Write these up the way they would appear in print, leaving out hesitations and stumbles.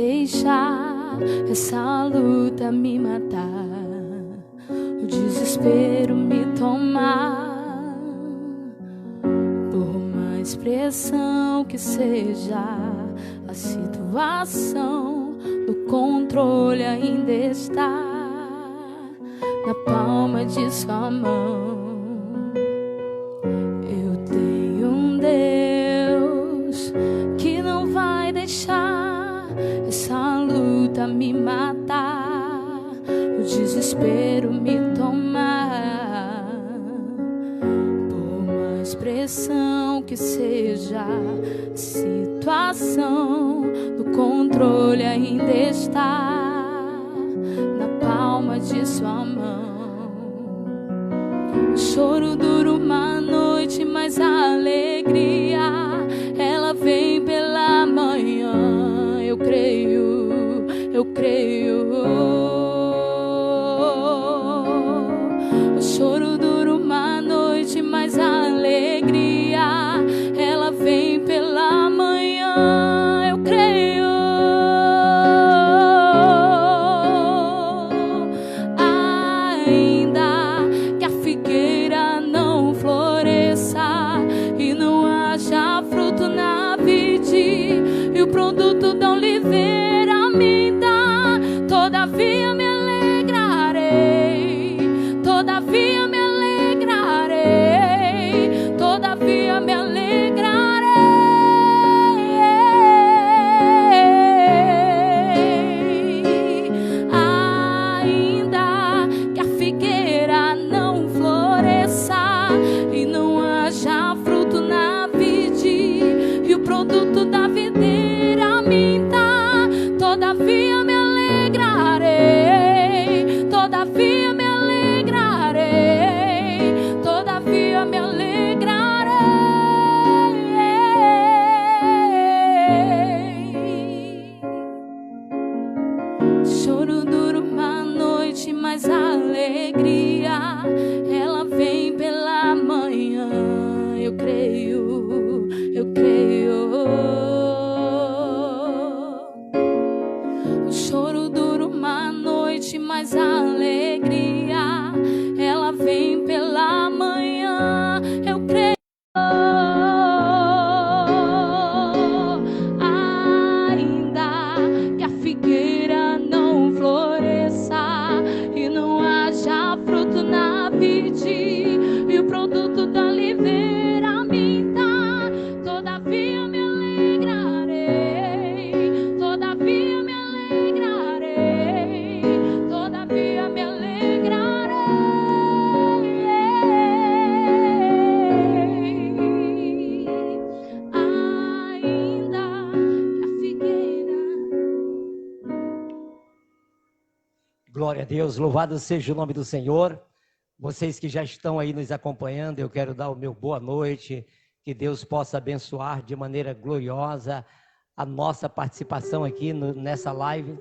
deixar essa luta me matar, o desespero me tomar. Por mais pressão que seja a situação, no controle ainda está na palma de sua mão. Eu tenho um Deus que não vai deixar essa luta me matar, o desespero me tomar. Por mais pressão que seja a situação, no controle ainda está na palma de sua mão. O choro dura uma noite, mas a alegria ela vem pela manhã. Eu creio, eu creio. O choro dura uma noite, mas a alegria ela vem pela manhã. Eu creio. Ainda que a figueira não floresça e não haja fruto na vide, e o produto da oliveira minta, todavia me alegrarei, todavia me alegrarei, todavia me alegrarei. Ainda que a figueira não floresça e não haja fruto na vide, e o produto da videira minta, todavia me alegrarei, todavia me alegrarei, todavia me alegrarei. Choro dura uma noite, mas a alegria ela vem pela manhã. Eu creio, eu creio. O choro dura uma noite, mas a alegria ela vem pela manhã. Eu creio. Ainda que a figueira não floresça e não haja fruto na vide, e o produto da oliveira minta, todavia me alegrarei, todavia me alegrarei, todavia me alegrarei. Ainda que a figueira. Glória a Deus, louvado seja o nome do Senhor. Vocês que já estão aí nos acompanhando, eu quero dar o meu boa noite, que Deus possa abençoar de maneira gloriosa a nossa participação aqui nessa live.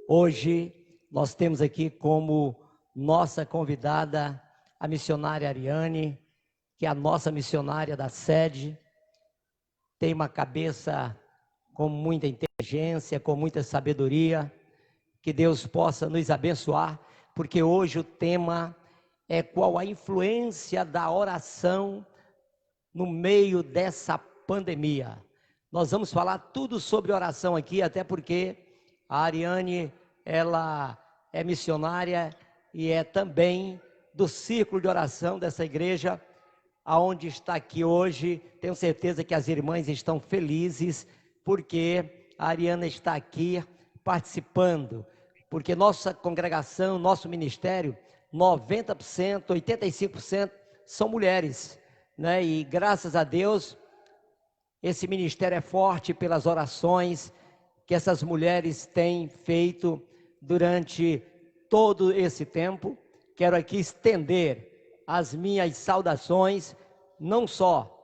Hoje nós temos aqui como nossa convidada a missionária Ariane, que é a nossa missionária da sede. Tem uma cabeça com muita inteligência, com muita sabedoria. Que Deus possa nos abençoar, porque hoje o tema é qual a influência da oração no meio dessa pandemia. Nós vamos falar tudo sobre oração aqui, até porque a Ariane, ela é missionária e é também do círculo de oração dessa igreja, aonde está aqui hoje. Tenho certeza que as irmãs estão felizes, porque a Ariane está aqui participando, porque nossa congregação, nosso ministério, 90%, 85% são mulheres, né? E graças a Deus, esse ministério é forte pelas orações que essas mulheres têm feito durante todo esse tempo. Quero aqui estender as minhas saudações, não só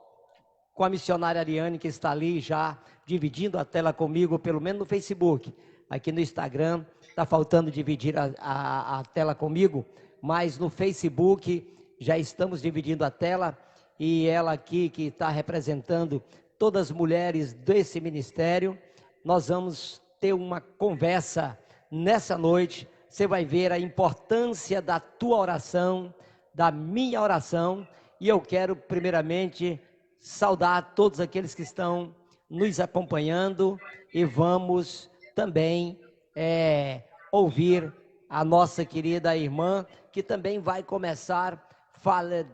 com a missionária Ariane, que está ali já dividindo a tela comigo, pelo menos no Facebook. Aqui no Instagram está faltando dividir a tela comigo, mas no Facebook já estamos dividindo a tela, e ela aqui que está representando todas as mulheres desse ministério. Nós vamos ter uma conversa nessa noite. Você vai ver a importância da tua oração, da minha oração, e eu quero primeiramente saudar todos aqueles que estão nos acompanhando, e vamos também ouvir a nossa querida irmã, que também vai começar falando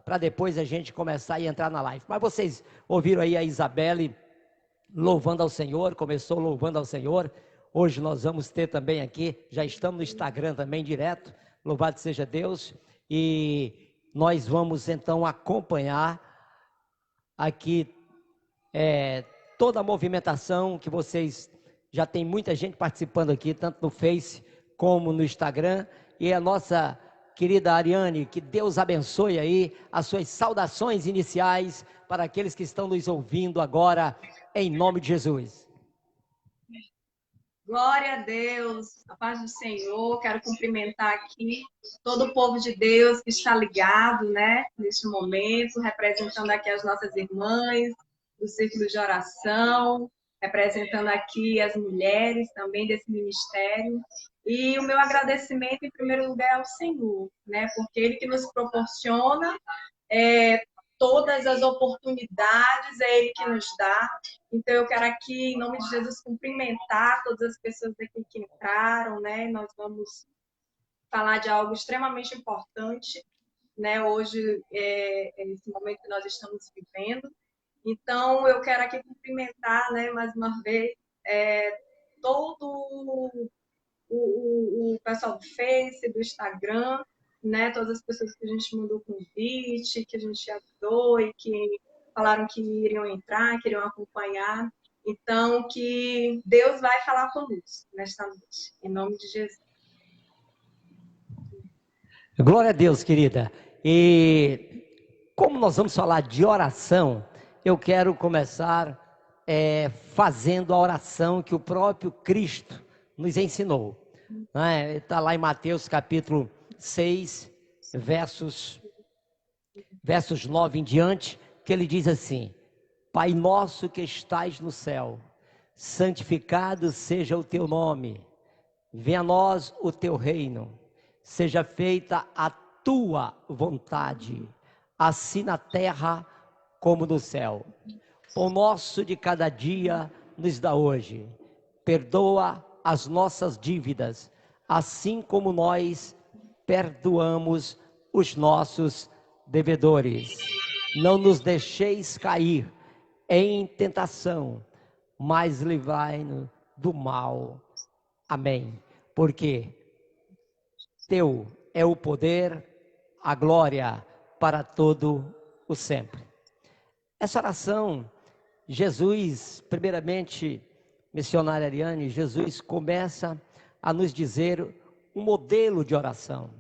para depois a gente começar e entrar na live. Mas vocês ouviram aí a Isabelle louvando ao Senhor, começou louvando ao Senhor. Hoje nós vamos ter também aqui, já estamos no Instagram também direto, louvado seja Deus, e nós vamos então acompanhar aqui toda a movimentação que vocês, já tem muita gente participando aqui, tanto no Face como no Instagram, e a nossa querida Ariane, que Deus abençoe aí as suas saudações iniciais para aqueles que estão nos ouvindo agora, em nome de Jesus. Glória a Deus, a paz do Senhor. Quero cumprimentar aqui todo o povo de Deus que está ligado, né, neste momento, representando aqui as nossas irmãs do Círculo de Oração, representando aqui as mulheres também desse ministério. E o meu agradecimento, em primeiro lugar, é ao Senhor, né, porque Ele que nos proporciona todas as oportunidades, é Ele que nos dá. Então, eu quero aqui, em nome de Jesus, cumprimentar todas as pessoas aqui que entraram, né? Nós vamos falar de algo extremamente importante, né? Hoje, nesse momento que nós estamos vivendo. Então, eu quero aqui cumprimentar, né, mais uma vez, todo o pessoal do Face, do Instagram, né, todas as pessoas que a gente mandou convite, que a gente avisou e que falaram que iriam entrar, que iriam acompanhar. Então, que Deus vai falar conosco nesta noite, em nome de Jesus. Glória a Deus, querida. E como nós vamos falar de oração, eu quero começar fazendo a oração que o próprio Cristo nos ensinou. Está lá em Mateus capítulo 6, versos 9 em diante, que ele diz assim: Pai nosso que estais no céu, santificado seja o teu nome, venha a nós o teu reino, seja feita a tua vontade, assim na terra como no céu. O nosso de cada dia nos dá hoje, perdoa as nossas dívidas, assim como nós perdoamos os nossos devedores. Não nos deixeis cair em tentação, mas livrai-nos do mal. Amém. Porque teu é o poder, a glória para todo o sempre. Essa oração, Jesus, primeiramente, missionária Ariane, Jesus começa a nos dizer um modelo de oração.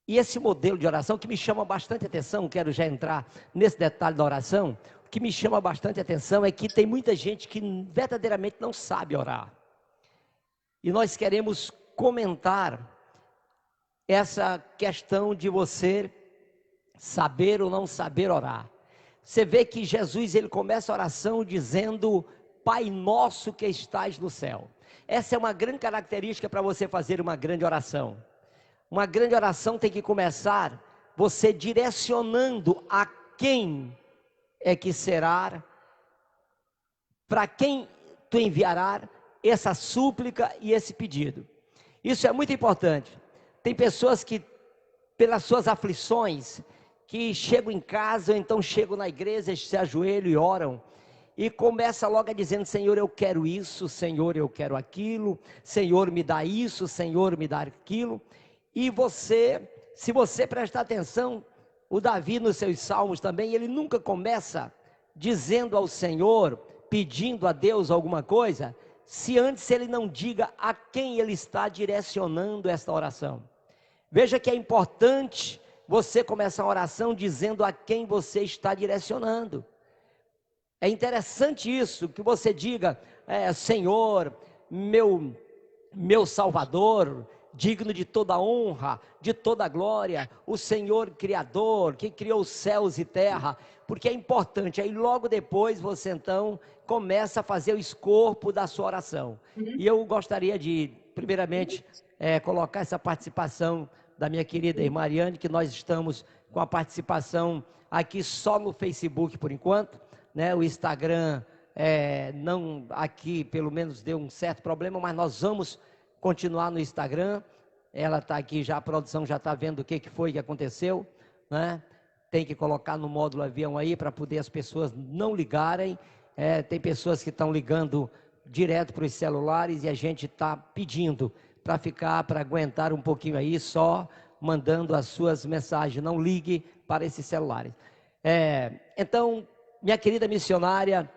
E esse modelo de oração que me chama bastante atenção, quero já entrar nesse detalhe da oração, o que me chama bastante atenção é que tem muita gente que verdadeiramente não sabe orar. E nós queremos comentar essa questão de você saber ou não saber orar. Você vê que Jesus, ele começa a oração dizendo: Pai nosso que estás no céu. Essa é uma grande característica para você fazer uma grande oração. Uma grande oração tem que começar você direcionando a quem é que será, para quem tu enviarás essa súplica e esse pedido. Isso é muito importante. Tem pessoas que, pelas suas aflições, que chegam em casa ou então chegam na igreja, se ajoelham e oram, e começa logo a dizendo: Senhor, eu quero isso, Senhor, eu quero aquilo, Senhor, me dá isso, Senhor, me dá aquilo. E você, se você prestar atenção, o Davi nos seus salmos também, ele nunca começa dizendo ao Senhor, pedindo a Deus alguma coisa, se antes ele não diga a quem ele está direcionando esta oração. Veja que é importante você começar a oração dizendo a quem você está direcionando. É interessante isso, que você diga: Senhor, meu Salvador, digno de toda honra, de toda glória, o Senhor Criador, que criou os céus e terra, porque é importante. Aí logo depois você então começa a fazer o escopo da sua oração. E eu gostaria de, primeiramente, colocar essa participação da minha querida irmã Ariane, que nós estamos com a participação aqui só no Facebook por enquanto, né? O Instagram não, aqui pelo menos deu um certo problema, mas nós vamos continuar no Instagram. Ela está aqui já, a produção já está vendo o que foi que aconteceu, né? Tem que colocar no módulo avião aí para poder as pessoas não ligarem. Tem pessoas que estão ligando direto para os celulares e a gente está pedindo para aguentar um pouquinho aí, só mandando as suas mensagens. Não ligue para esses celulares. Então, minha querida missionária,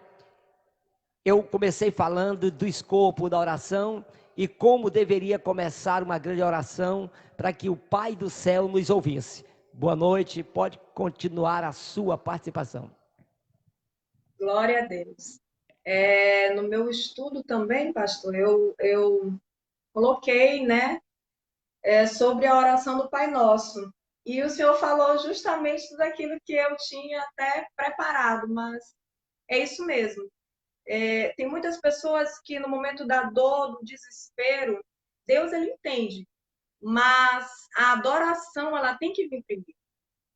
eu comecei falando do escopo da oração e como deveria começar uma grande oração para que o Pai do céu nos ouvisse. Boa noite, pode continuar a sua participação. Glória a Deus. No meu estudo também, pastor, eu coloquei, né, sobre a oração do Pai Nosso. E o senhor falou justamente tudo aquilo que eu tinha até preparado, mas é isso mesmo. Tem muitas pessoas que no momento da dor, do desespero, Deus ele entende, mas a adoração ela tem que vir primeiro,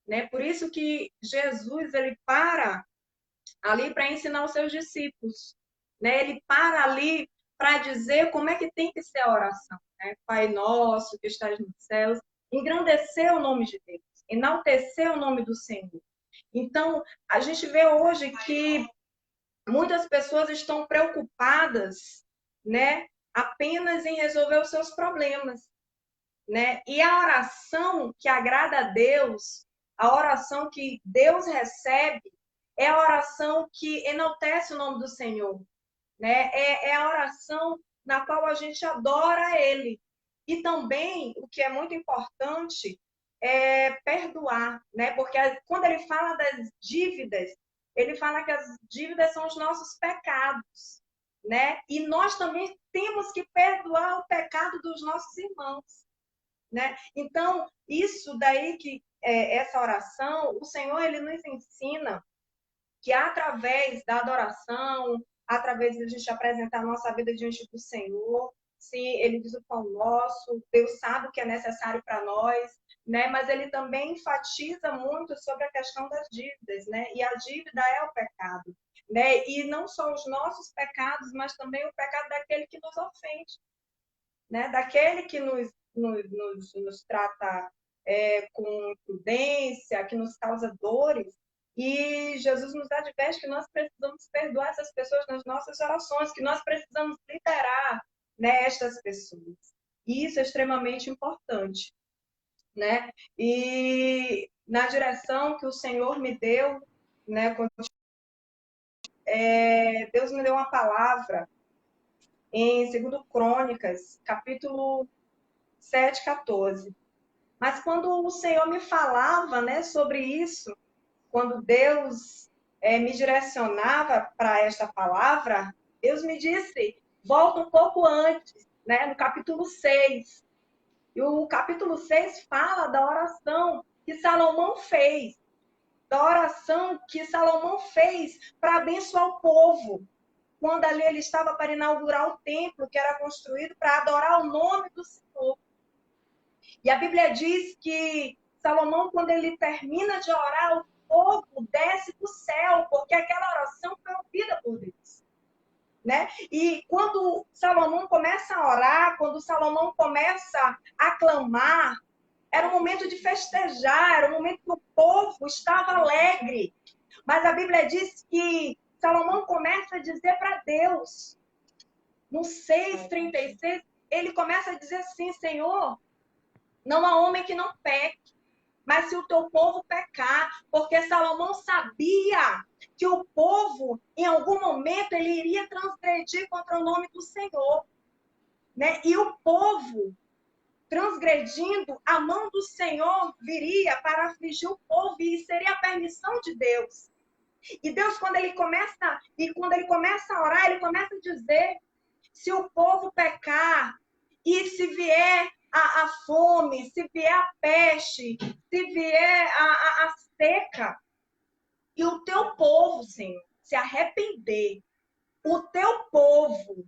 né? Por isso que Jesus ele para ali para ensinar os seus discípulos, né? Ele para ali para dizer como é que tem que ser a oração, né? Pai nosso que estás nos céus, engrandecer o nome de Deus, enaltecer o nome do Senhor. Então, a gente vê hoje que muitas pessoas estão preocupadas, né, apenas em resolver os seus problemas, né? E a oração que agrada a Deus, a oração que Deus recebe, é a oração que enaltece o nome do Senhor, né? É a oração na qual a gente adora Ele. E também, o que é muito importante, é perdoar, né? Porque quando ele fala das dívidas, ele fala que as dívidas são os nossos pecados, né? E nós também temos que perdoar o pecado dos nossos irmãos, né? Então, isso daí que essa oração, o Senhor ele nos ensina que através da adoração, através de a gente apresentar a nossa vida diante do Senhor, sim, ele diz o pão nosso, Deus sabe o que é necessário para nós, né? Mas ele também enfatiza muito sobre a questão das dívidas, né? E a dívida é o pecado, né? E não só os nossos pecados, mas também o pecado daquele que nos ofende, né? Daquele que nos trata com prudência, que nos causa dores. E Jesus nos adverte que nós precisamos perdoar essas pessoas nas nossas orações, que nós precisamos liberar, né, estas pessoas. E isso é extremamente importante, né? E na direção que o Senhor me deu, né, Deus me deu uma palavra em 2 Crônicas, capítulo 7, 14. Mas quando o Senhor me falava, né, sobre isso, quando Deus me direcionava para esta palavra, Deus me disse, volta um pouco antes, né, no capítulo 6. E o capítulo 6 fala da oração que Salomão fez, da oração que Salomão fez para abençoar o povo, quando ali ele estava para inaugurar o templo que era construído para adorar o nome do Senhor. E a Bíblia diz que Salomão, quando ele termina de orar, o povo desce do céu, porque aquela oração foi ouvida por Deus, né? E quando Salomão começa a orar, quando Salomão começa a clamar, era um momento de festejar, era um momento que o povo estava alegre. Mas a Bíblia diz que Salomão começa a dizer para Deus, no 6:36, ele começa a dizer assim, Senhor, não há homem que não peque, mas se o teu povo pecar, porque Salomão sabia que o povo, em algum momento, ele iria transgredir contra o nome do Senhor, né? E o povo, transgredindo, a mão do Senhor viria para afligir o povo e seria a permissão de Deus. E Deus, quando ele começa a orar, ele começa a dizer, se o povo pecar e se vier a fome, se vier a peste, se vier a seca, e o teu povo, Senhor, se arrepender, o teu povo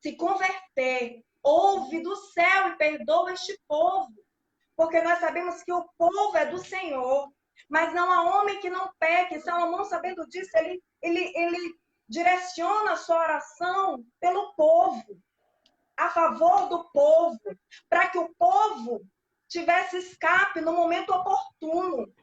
se converter, ouve do céu e perdoa este povo, porque nós sabemos que o povo é do Senhor, mas não há homem que não peque. Salomão, sabendo disso, ele direciona a sua oração pelo povo, a favor do povo, para que o povo tivesse escape no momento oportuno.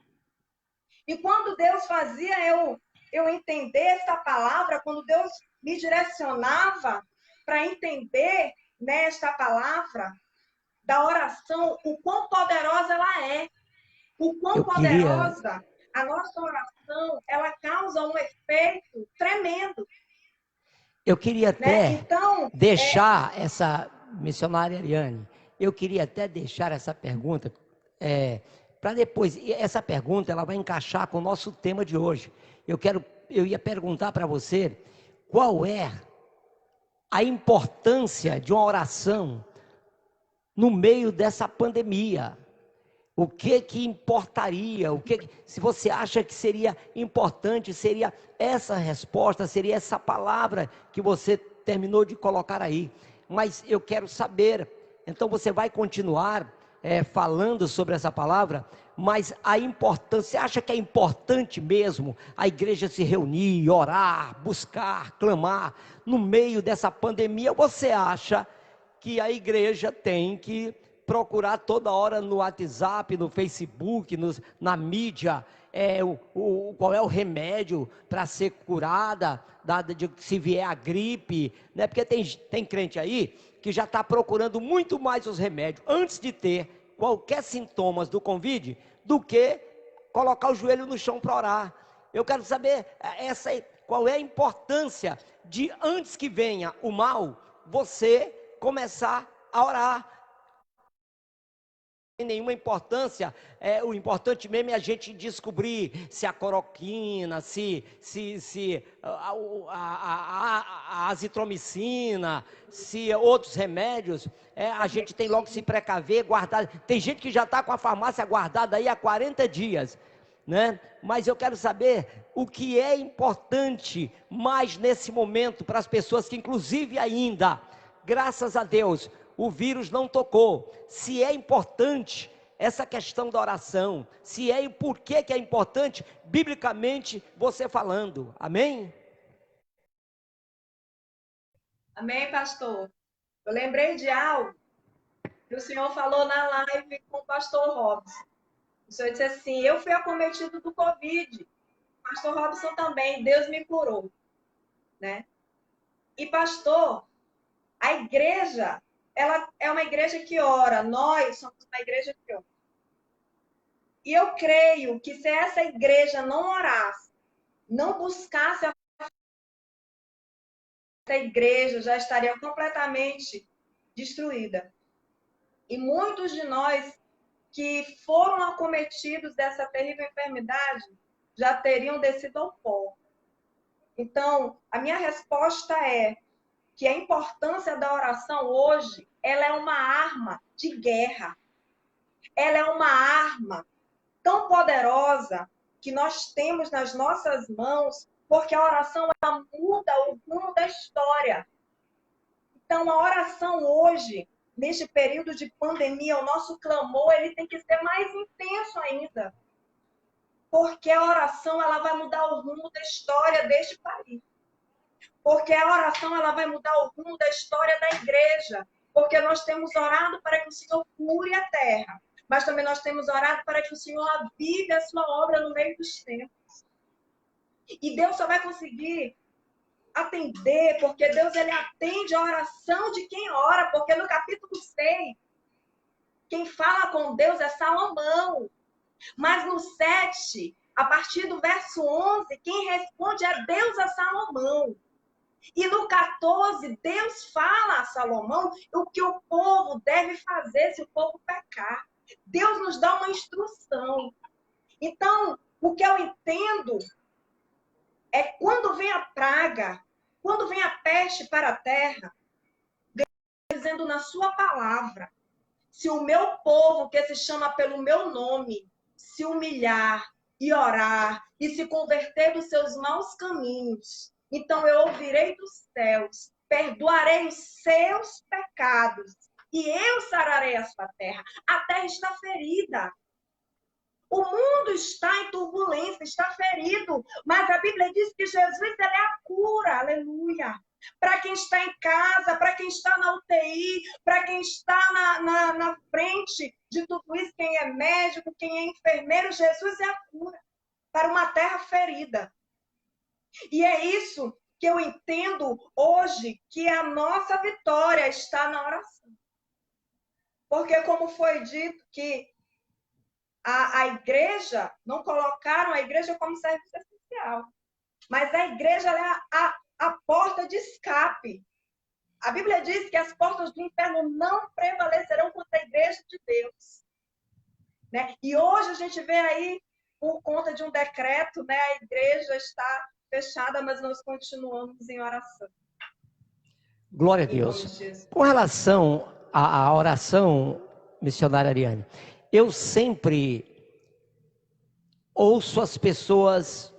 E quando Deus fazia eu entender essa palavra, quando Deus me direcionava para entender nesta palavra da oração, o quão poderosa ela é, o quão poderosa a nossa oração, ela causa um efeito tremendo. Eu queria até deixar essa, missionária Ariane, eu queria até deixar essa pergunta para depois. Essa pergunta ela vai encaixar com o nosso tema de hoje. Eu ia perguntar para você qual é a importância de uma oração no meio dessa pandemia. O que importaria? Se você acha que seria importante, seria essa resposta, seria essa palavra que você terminou de colocar aí. Mas eu quero saber, então você vai continuar falando sobre essa palavra, mas a importância, você acha que é importante mesmo a igreja se reunir, orar, buscar, clamar no meio dessa pandemia? Ou você acha que a igreja tem que procurar toda hora no WhatsApp, no Facebook, na mídia, qual é o remédio para ser curada, se vier a gripe, né? Porque tem crente aí que já está procurando muito mais os remédios antes de ter qualquer sintomas do Covid, do que colocar o joelho no chão para orar. Eu quero saber qual é a importância de, antes que venha o mal, você começar a orar. Não tem nenhuma importância, o importante mesmo é a gente descobrir se a cloroquina, se a azitromicina, se outros remédios, a gente tem logo que se precaver, guardar. Tem gente que já está com a farmácia guardada aí há 40 dias, né? Mas eu quero saber o que é importante mais nesse momento para as pessoas que inclusive ainda, graças a Deus, o vírus não tocou. Se é importante essa questão da oração, se é e por que é importante, biblicamente você falando, amém? Amém, pastor. Eu lembrei de algo que o senhor falou na live com o pastor Robson. O senhor disse assim: eu fui acometido do Covid, o pastor Robson também, Deus me curou, né? E pastor, a igreja, ela é uma igreja que ora, nós somos uma igreja que ora. E eu creio que se essa igreja não orasse, não buscasse essa igreja, já estaria completamente destruída. E muitos de nós que foram acometidos dessa terrível enfermidade já teriam descido ao pó. Então, a minha resposta é que a importância da oração hoje, ela é uma arma de guerra. Ela é uma arma tão poderosa que nós temos nas nossas mãos, porque a oração ela muda o rumo da história. Então, a oração hoje, neste período de pandemia, o nosso clamor ele tem que ser mais intenso ainda. Porque a oração ela vai mudar o rumo da história deste país. Porque a oração ela vai mudar o rumo da história da igreja. Porque nós temos orado para que o Senhor cure a terra. Mas também nós temos orado para que o Senhor avive a sua obra no meio dos tempos. E Deus só vai conseguir atender, porque Deus ele atende a oração de quem ora. Porque no capítulo 6, quem fala com Deus é Salomão. Mas no 7, a partir do verso 11, quem responde é Deus a Salomão. E no 14, Deus fala a Salomão o que o povo deve fazer se o povo pecar. Deus nos dá uma instrução. Então, o que eu entendo é quando vem a praga, quando vem a peste para a terra, Deus dizendo na sua palavra Se o meu povo, que se chama pelo meu nome, se humilhar e orar e se converter dos seus maus caminhos, então eu ouvirei dos céus, perdoarei os seus pecados e eu sararei a sua terra. A terra está ferida. O mundo está em turbulência, está ferido, mas a Bíblia diz que Jesus ele é a cura, aleluia. Para quem está em casa, para quem está na UTI, para quem está na frente de tudo isso, quem é médico, quem é enfermeiro, Jesus é a cura para uma terra ferida. E é isso que eu entendo hoje, que a nossa vitória está na oração. Porque como foi dito que a igreja, não colocaram a igreja como serviço essencial, mas a igreja é a porta de escape. A Bíblia diz que as portas do inferno não prevalecerão contra a igreja de Deus. Né? E hoje a gente vê aí, por conta de um decreto, né, a igreja está fechada, mas nós continuamos em oração. Glória a Deus. Com relação à oração, missionária Ariane, eu sempre ouço as pessoas,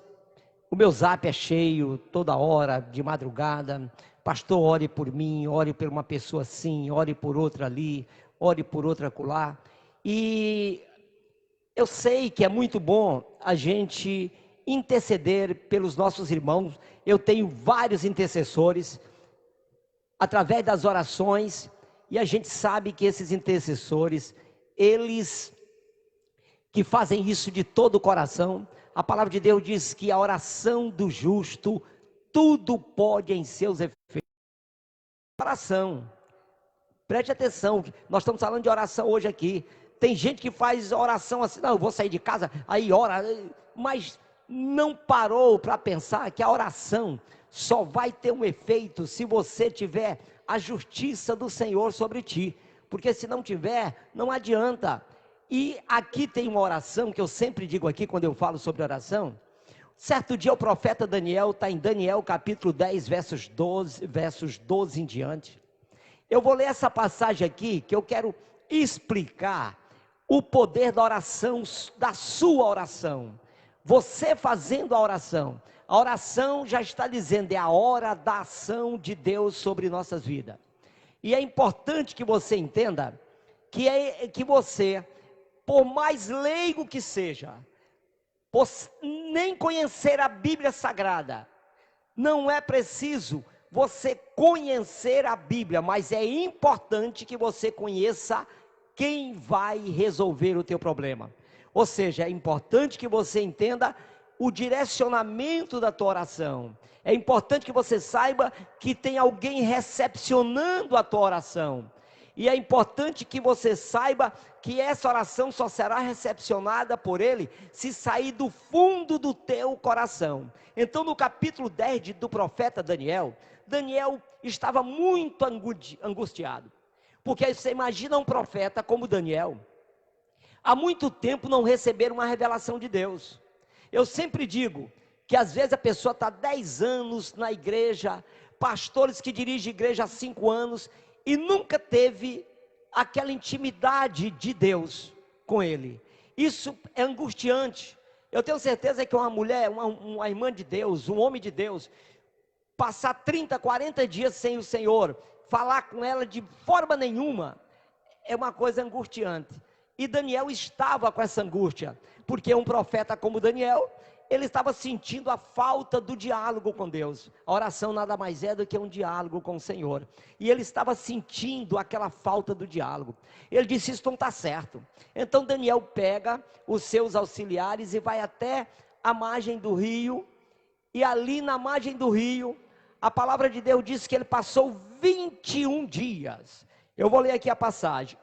o meu zap é cheio, toda hora, de madrugada, pastor, ore por mim, ore por uma pessoa assim, ore por outra ali, ore por outra acolá. E eu sei que é muito bom a gente interceder pelos nossos irmãos. Eu tenho vários intercessores, através das orações, e a gente sabe que esses intercessores, eles que fazem isso de todo o coração. A palavra de Deus diz que a oração do justo, tudo pode em seus efeitos. Oração, preste atenção, nós estamos falando de oração hoje aqui. Tem gente que faz oração assim, não, eu vou sair de casa, aí ora, mas não parou para pensar que a oração só vai ter um efeito se você tiver a justiça do Senhor sobre ti, porque se não tiver, não adianta. E aqui tem uma oração que eu sempre digo aqui quando eu falo sobre oração. Certo dia o profeta Daniel, está em Daniel capítulo 10, versos 12 em diante. Eu vou ler essa passagem aqui, que eu quero explicar o poder da oração, da sua oração. Você fazendo a oração já está dizendo, é a hora da ação de Deus sobre nossas vidas. E é importante que você entenda, que você, por mais leigo que seja, por nem conhecer a Bíblia Sagrada, não é preciso você conhecer a Bíblia, mas é importante que você conheça quem vai resolver o teu problema. Ou seja, é importante que você entenda o direcionamento da tua oração. É importante que você saiba que tem alguém recepcionando a tua oração. E é importante que você saiba que essa oração só será recepcionada por Ele se sair do fundo do teu coração. Então no capítulo 10 do profeta Daniel, Daniel estava muito angustiado. Porque você imagina um profeta como Daniel, há muito tempo não receberam uma revelação de Deus. Eu sempre digo que às vezes a pessoa está 10 anos na igreja, pastores que dirigem igreja há 5 anos, e nunca teve aquela intimidade de Deus com ele. Isso é angustiante. Eu tenho certeza que uma mulher, uma irmã de Deus, um homem de Deus, passar 30, 40 dias sem o Senhor, falar com ela de forma nenhuma, é uma coisa angustiante. E Daniel estava com essa angústia, porque um profeta como Daniel, ele estava sentindo a falta do diálogo com Deus. A oração nada mais é do que um diálogo com o Senhor. E ele estava sentindo aquela falta do diálogo. Ele disse, isso não está certo. Então Daniel pega os seus auxiliares e vai até a margem do rio. E ali na margem do rio, a palavra de Deus diz que ele passou 21 dias. Eu vou ler aqui a passagem.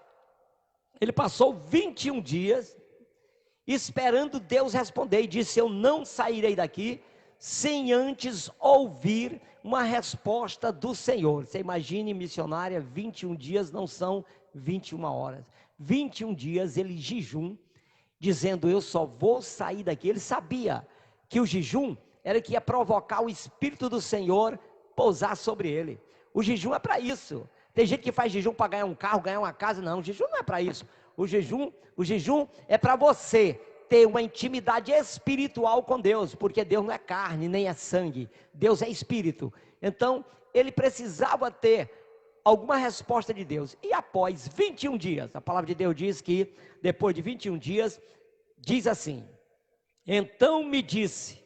Ele passou 21 dias esperando Deus responder, e disse, eu não sairei daqui sem antes ouvir uma resposta do Senhor. Você imagine, missionária, 21 dias não são 21 horas, 21 dias ele jejum, dizendo, eu só vou sair daqui. Ele sabia que o jejum era que ia provocar o Espírito do Senhor pousar sobre ele. O jejum é para isso, Tem gente que faz jejum para ganhar um carro, ganhar uma casa. Não, o jejum não é para isso. O jejum é para você ter uma intimidade espiritual com Deus, porque Deus não é carne, nem é sangue, Deus é espírito. Então, ele precisava ter alguma resposta de Deus. E após 21 dias, a palavra de Deus diz que depois de 21 dias, diz assim: então me disse,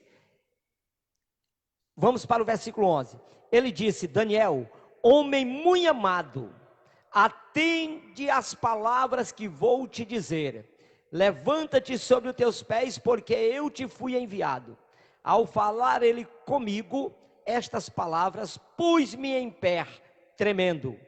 vamos para o versículo 11, ele disse: Daniel, homem muito amado, atende às palavras que vou te dizer, levanta-te sobre os teus pés, porque eu te fui enviado. Ao falar ele comigo estas palavras, pus-me em pé, tremendo.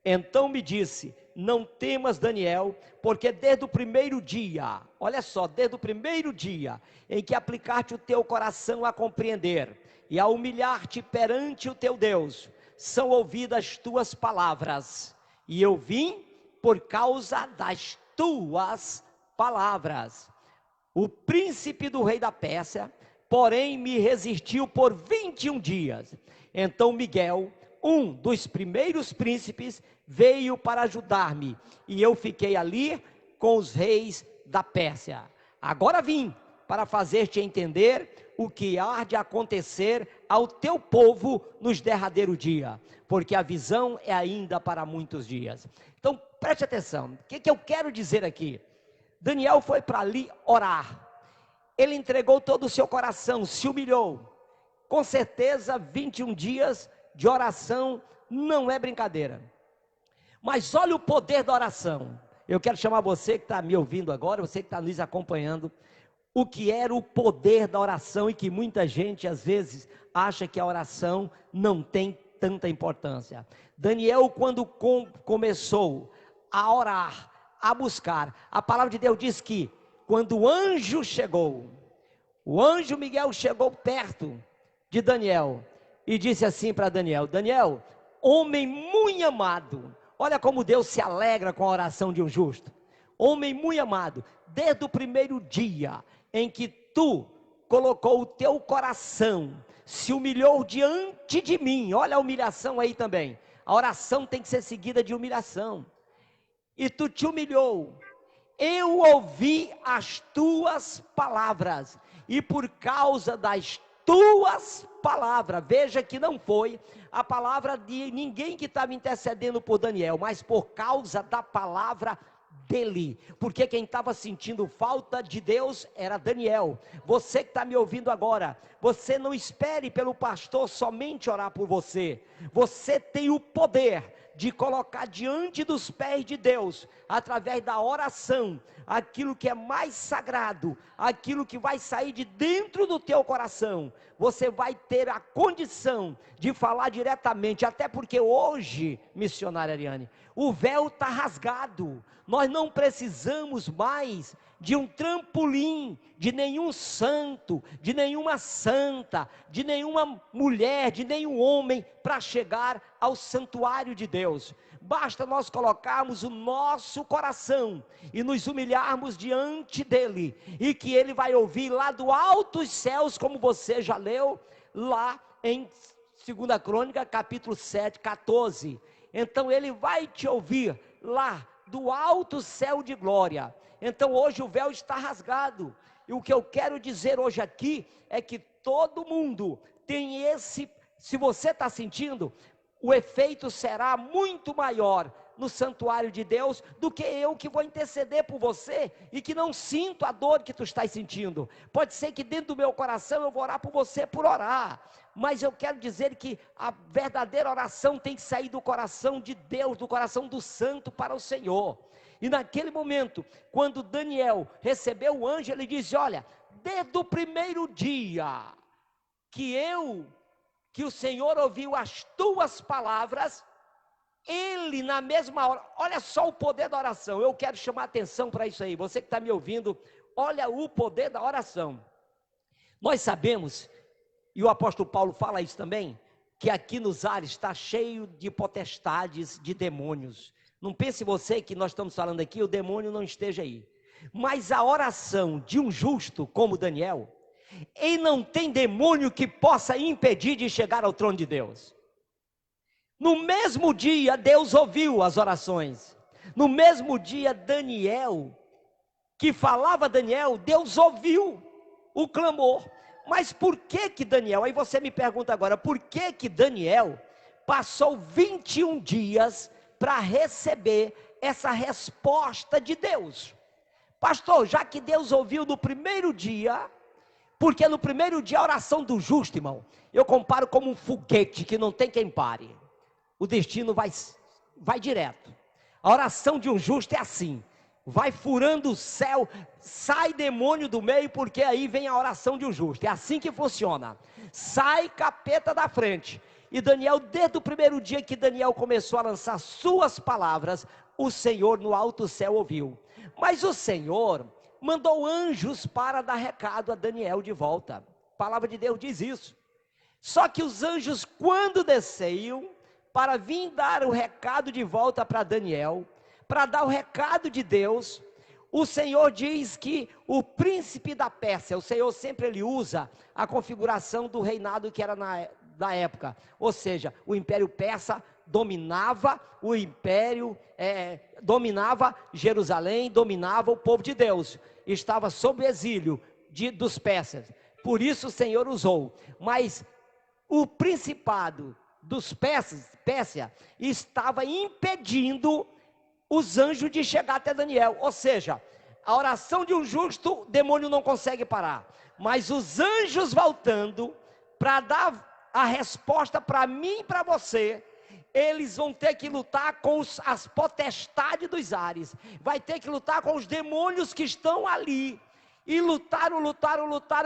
Então me disse: não temas, Daniel, porque desde o primeiro dia, olha só, desde o primeiro dia em que aplicaste o teu coração a compreender e a humilhar-te perante o teu Deus, são ouvidas tuas palavras, e eu vim por causa das tuas palavras. O príncipe do rei da Pérsia, porém, me resistiu por 21 dias. Então Miguel, um dos primeiros príncipes, veio para ajudar-me, e eu fiquei ali com os reis da Pérsia. Agora vim para fazer-te entender o que há de acontecer ao teu povo nos derradeiros dias, porque a visão é ainda para muitos dias. Então preste atenção, o que eu quero dizer aqui? Daniel foi para ali orar, ele entregou todo o seu coração, se humilhou. Com certeza 21 dias de oração não é brincadeira. Mas olha o poder da oração. Eu quero chamar você que está me ouvindo agora, você que está nos acompanhando, o que era o poder da oração, e que muita gente às vezes acha que a oração não tem tanta importância. Daniel, quando começou a orar, a buscar, a palavra de Deus diz que quando o anjo chegou, o anjo Miguel chegou perto de Daniel e disse assim para Daniel: Daniel, homem muito amado. Olha como Deus se alegra com a oração de um justo. Homem muito amado, desde o primeiro dia em que tu colocou o teu coração, se humilhou diante de mim. Olha a humilhação aí também. A oração tem que ser seguida de humilhação. E tu te humilhou. Eu ouvi as tuas palavras, e por causa das tuas palavras, veja que não foi a palavra de ninguém que estava intercedendo por Daniel, mas por causa da palavra dele, porque quem estava sentindo falta de Deus era Daniel. Você que está me ouvindo agora, você não espere pelo pastor somente orar por você, você tem o poder de colocar diante dos pés de Deus, através da oração, aquilo que é mais sagrado, aquilo que vai sair de dentro do teu coração. Você vai ter a condição de falar diretamente, até porque hoje, missionária Ariane, o véu está rasgado. Nós não precisamos mais de um trampolim, de nenhum santo, de nenhuma santa, de nenhuma mulher, de nenhum homem, para chegar ao santuário de Deus. Basta nós colocarmos o nosso coração e nos humilharmos diante dele, e que ele vai ouvir lá do alto dos céus, como você já leu lá em 2 Crônica, capítulo 7, 14. Então ele vai te ouvir lá do alto céu de glória. Então hoje o véu está rasgado, e o que eu quero dizer hoje aqui é que todo mundo tem esse, se você está sentindo, o efeito será muito maior no santuário de Deus, do que eu que vou interceder por você, e que não sinto a dor que tu estás sentindo. Pode ser que dentro do meu coração eu vou orar por você por orar, mas eu quero dizer que a verdadeira oração tem que sair do coração de Deus, do coração do santo para o Senhor. E naquele momento, quando Daniel recebeu o anjo, ele disse: olha, desde o primeiro dia que o Senhor ouviu as tuas palavras, ele na mesma hora, olha só o poder da oração. Eu quero chamar a atenção para isso aí, você que está me ouvindo, olha o poder da oração. Nós sabemos, e o apóstolo Paulo fala isso também, que aqui nos ares está cheio de potestades, de demônios. Não pense você que nós estamos falando aqui, o demônio não esteja aí. Mas a oração de um justo como Daniel, ele não tem demônio que possa impedir de chegar ao trono de Deus. No mesmo dia, Deus ouviu as orações. No mesmo dia, Daniel, que falava Daniel, Deus ouviu o clamor. Mas por que Daniel, aí você me pergunta agora, por que Daniel passou 21 dias para receber essa resposta de Deus? Pastor, já que Deus ouviu no primeiro dia, porque no primeiro dia a oração do justo, irmão, eu comparo como um foguete que não tem quem pare. O destino vai direto. A oração de um justo é assim, vai furando o céu, sai demônio do meio, porque aí vem a oração de um justo. É assim que funciona. Sai capeta da frente. E Daniel, desde o primeiro dia que Daniel começou a lançar suas palavras, o Senhor no alto céu ouviu. Mas o Senhor mandou anjos para dar recado a Daniel de volta. A palavra de Deus diz isso. Só que os anjos, quando desciam para vir dar o recado de volta para Daniel, para dar o recado de Deus, o Senhor diz que o príncipe da Pérsia, o Senhor sempre ele usa a configuração do reinado que era da época, ou seja, o Império Persa dominava o império, dominava Jerusalém, dominava o povo de Deus, estava sob o exílio dos persas, por isso o Senhor usou, mas o principado dos Pérsia estava impedindo os anjos de chegar até Daniel, ou seja, a oração de um justo, o demônio não consegue parar, mas os anjos voltando, para dar a resposta para mim e para você, eles vão ter que lutar com as potestades dos ares, vai ter que lutar com os demônios que estão ali, e lutaram,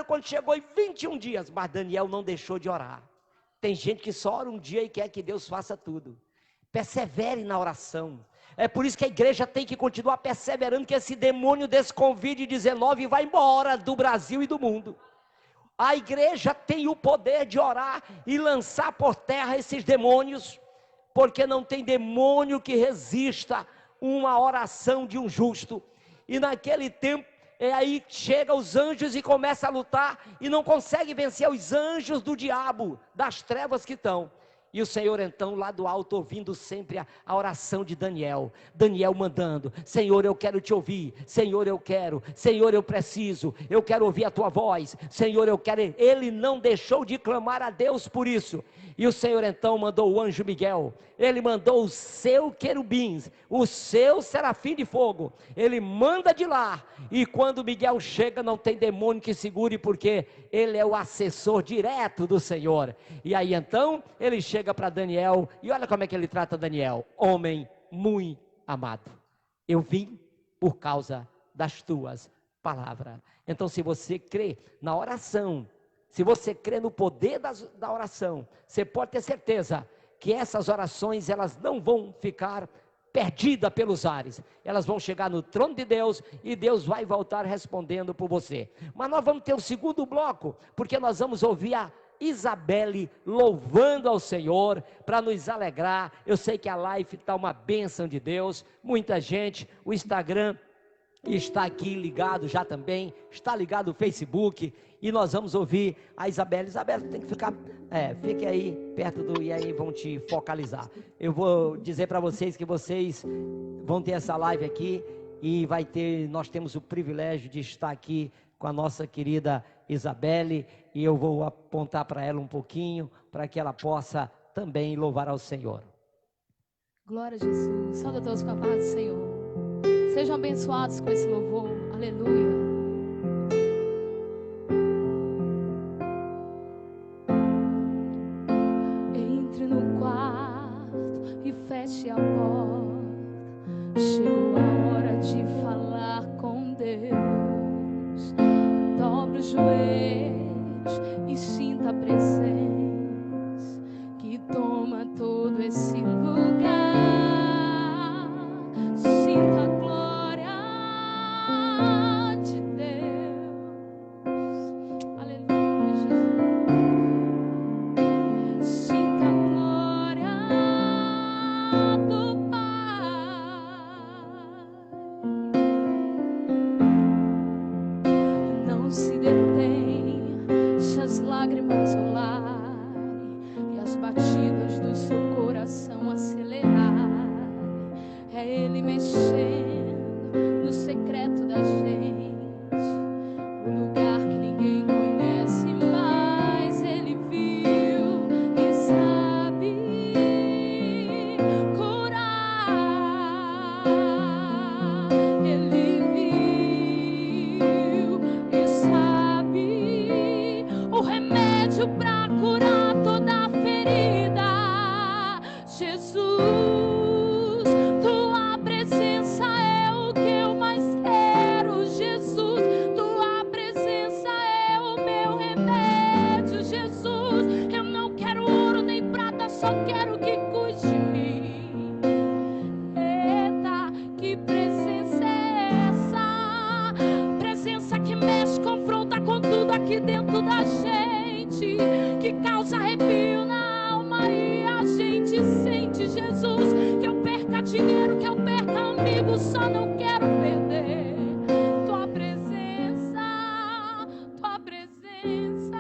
quando chegou em 21 dias, mas Daniel não deixou de orar. Tem gente que só ora um dia e quer que Deus faça tudo. Persevere na oração. É por isso que a igreja tem que continuar perseverando, que esse demônio desse Covid-19 vai embora do Brasil e do mundo. A igreja tem o poder de orar e lançar por terra esses demônios, porque não tem demônio que resista uma oração de um justo. E naquele tempo, aí chega os anjos e começa a lutar, e não consegue vencer os anjos do diabo, das trevas que estão. E o Senhor então lá do alto ouvindo sempre a oração de Daniel mandando, Senhor eu quero te ouvir, Senhor eu quero, Senhor eu preciso, eu quero ouvir a tua voz, Senhor eu quero. Ele não deixou de clamar a Deus por isso, e o Senhor então mandou o anjo Miguel, ele mandou o seu querubins, o seu serafim de fogo, ele manda de lá, e quando Miguel chega não tem demônio que segure, porque ele é o assessor direto do Senhor. E aí então ele chega para Daniel, e olha como é que ele trata Daniel: homem muito amado, eu vim por causa das tuas palavras. Então, se você crê na oração, se você crê no poder da oração, você pode ter certeza que essas orações, elas não vão ficar perdidas pelos ares, elas vão chegar no trono de Deus, e Deus vai voltar respondendo por você. Mas nós vamos ter o segundo bloco, porque nós vamos ouvir a Isabelle louvando ao Senhor, para nos alegrar. Eu sei que a live está uma bênção de Deus, muita gente, o Instagram está aqui ligado já também, está ligado o Facebook, e nós vamos ouvir a Isabelle. Isabelle, tem que ficar, fique aí perto e aí vão te focalizar. Eu vou dizer para vocês que vocês vão ter essa live aqui, e nós temos o privilégio de estar aqui com a nossa querida Isabelle, e eu vou apontar para ela um pouquinho, para que ela possa também louvar ao Senhor. Glória a Jesus, salve a todos com a paz do Senhor, sejam abençoados com esse louvor, aleluia. Entre no quarto e feche a porta, chegou a hora de falar com Deus. Dobre os joelhos e sinta a presença que toma todo esse lugar. Sinta a glória de Deus. Aleluia, Jesus. Sinta a glória do Pai. Não se detenha, se as lágrimas rolarem e as batidas do seu coração que mexe, confronta com tudo aqui dentro da gente, que causa arrepio na alma e a gente sente, Jesus, que eu perca dinheiro, que eu perca amigos, só não quero perder tua presença, tua presença,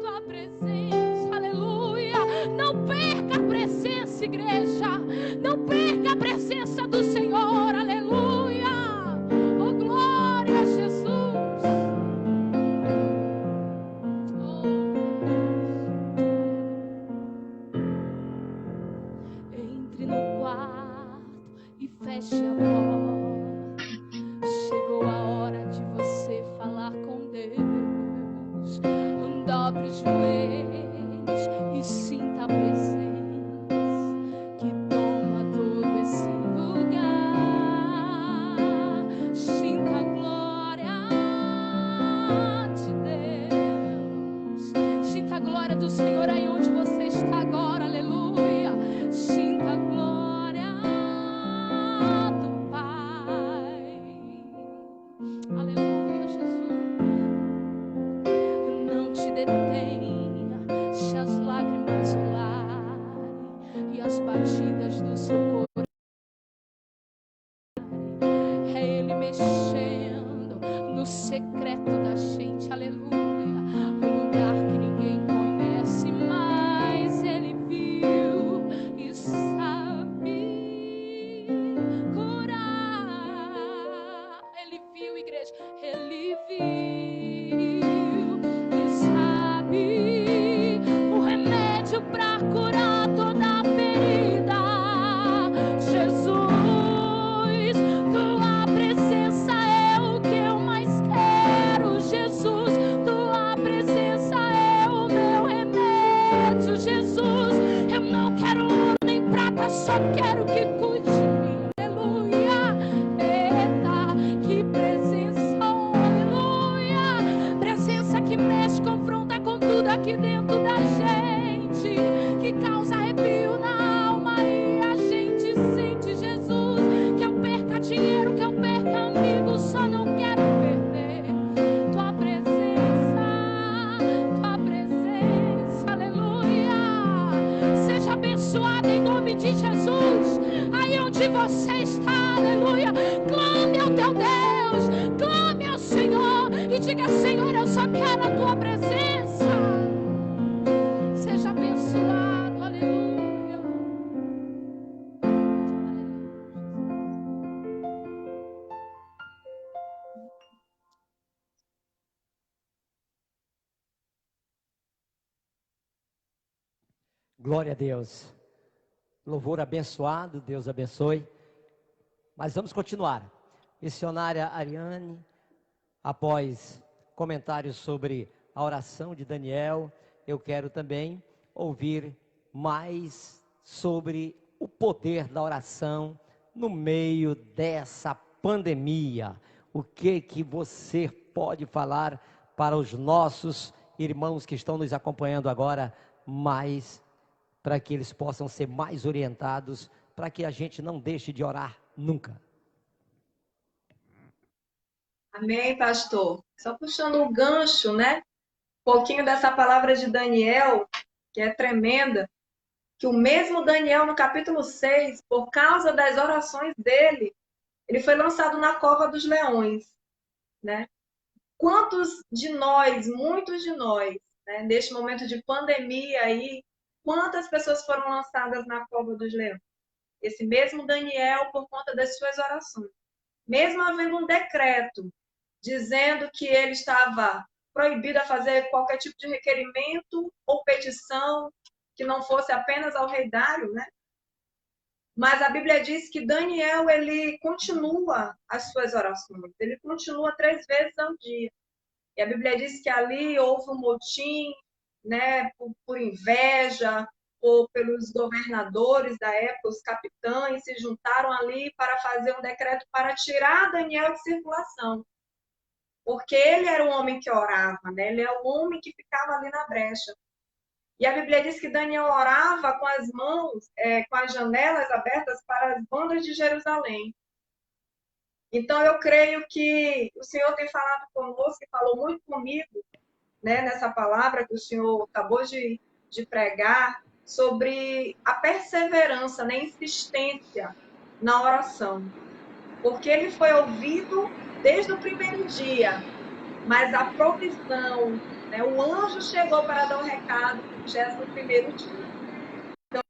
tua presença, aleluia. Não perca a presença, igreja, não perca a presença do Senhor, aleluia. Oh, glória a Jesus. Entre no quarto e feche a porta. Chegou a hora de você falar com Deus. Dobre os joelhos e sinta a presença que toma todo esse lugar. Sinta a glória de Deus. Sinta a glória do Senhor aí onde você está agora, aleluia. Sinta a glória do Pai, aleluia, Jesus. Não te detenha, se as lágrimas rolarem e as batidas do seu coração. É Ele mexendo no secreto da gente, aleluia. Um lugar que ninguém conhece, mas Ele viu e sabe curar. Ele viu, igreja, Ele viu e sabe o remédio pra curar toda a ferida. Jesus, tua presença é o que eu mais quero. Jesus, tua presença é o meu remédio. Jesus, eu não quero ouro nem prata, só quero que cuide de mim. Aleluia. Eita, que presença, oh, aleluia. Presença que mexe, confronta com tudo aqui dentro da gente, que causa arrepio na alma e a gente sente, Jesus, que eu perca dinheiro, que eu perca amigos, só não quero perder tua presença, aleluia. Seja abençoado em nome de Jesus, aí onde você está, aleluia. Clame ao teu Deus, clame ao Senhor e diga: Senhor, eu só quero a tua presença. Seja abençoado, aleluia. Glória a Deus. Louvor abençoado, Deus abençoe. Mas vamos continuar. Missionária Ariane, após comentários sobre a oração de Daniel, eu quero também ouvir mais sobre o poder da oração no meio dessa pandemia. O que você pode falar para os nossos irmãos que estão nos acompanhando agora, mais para que eles possam ser mais orientados, para que a gente não deixe de orar nunca. Amém, pastor. Só puxando um gancho, né? Um pouquinho dessa palavra de Daniel, que é tremenda, que o mesmo Daniel, no capítulo 6, por causa das orações dele, ele foi lançado na cova dos leões, né? Quantos de nós, muitos de nós, né, neste momento de pandemia aí, quantas pessoas foram lançadas na cova dos leões? Esse mesmo Daniel, por conta das suas orações. Mesmo havendo um decreto dizendo que ele estava proibido a fazer qualquer tipo de requerimento ou petição que não fosse apenas ao rei Dário, né? Mas a Bíblia diz que Daniel, ele continua as suas orações, ele continua 3 vezes ao dia. E a Bíblia diz que ali houve um motim, né, por inveja, ou pelos governadores da época, os capitães, se juntaram ali para fazer um decreto para tirar Daniel de circulação. Porque ele era um homem que orava, né? Ele é um homem que ficava ali na brecha. E a Bíblia diz que Daniel orava com as mãos, com as janelas abertas para as bandas de Jerusalém. Então, eu creio que o Senhor tem falado conosco e falou muito comigo, né, nessa palavra que o Senhor acabou de pregar, sobre a perseverança, né, insistência na oração. Porque ele foi ouvido desde o primeiro dia, mas a provisão, né, o anjo chegou para dar um recado já no primeiro dia. Então,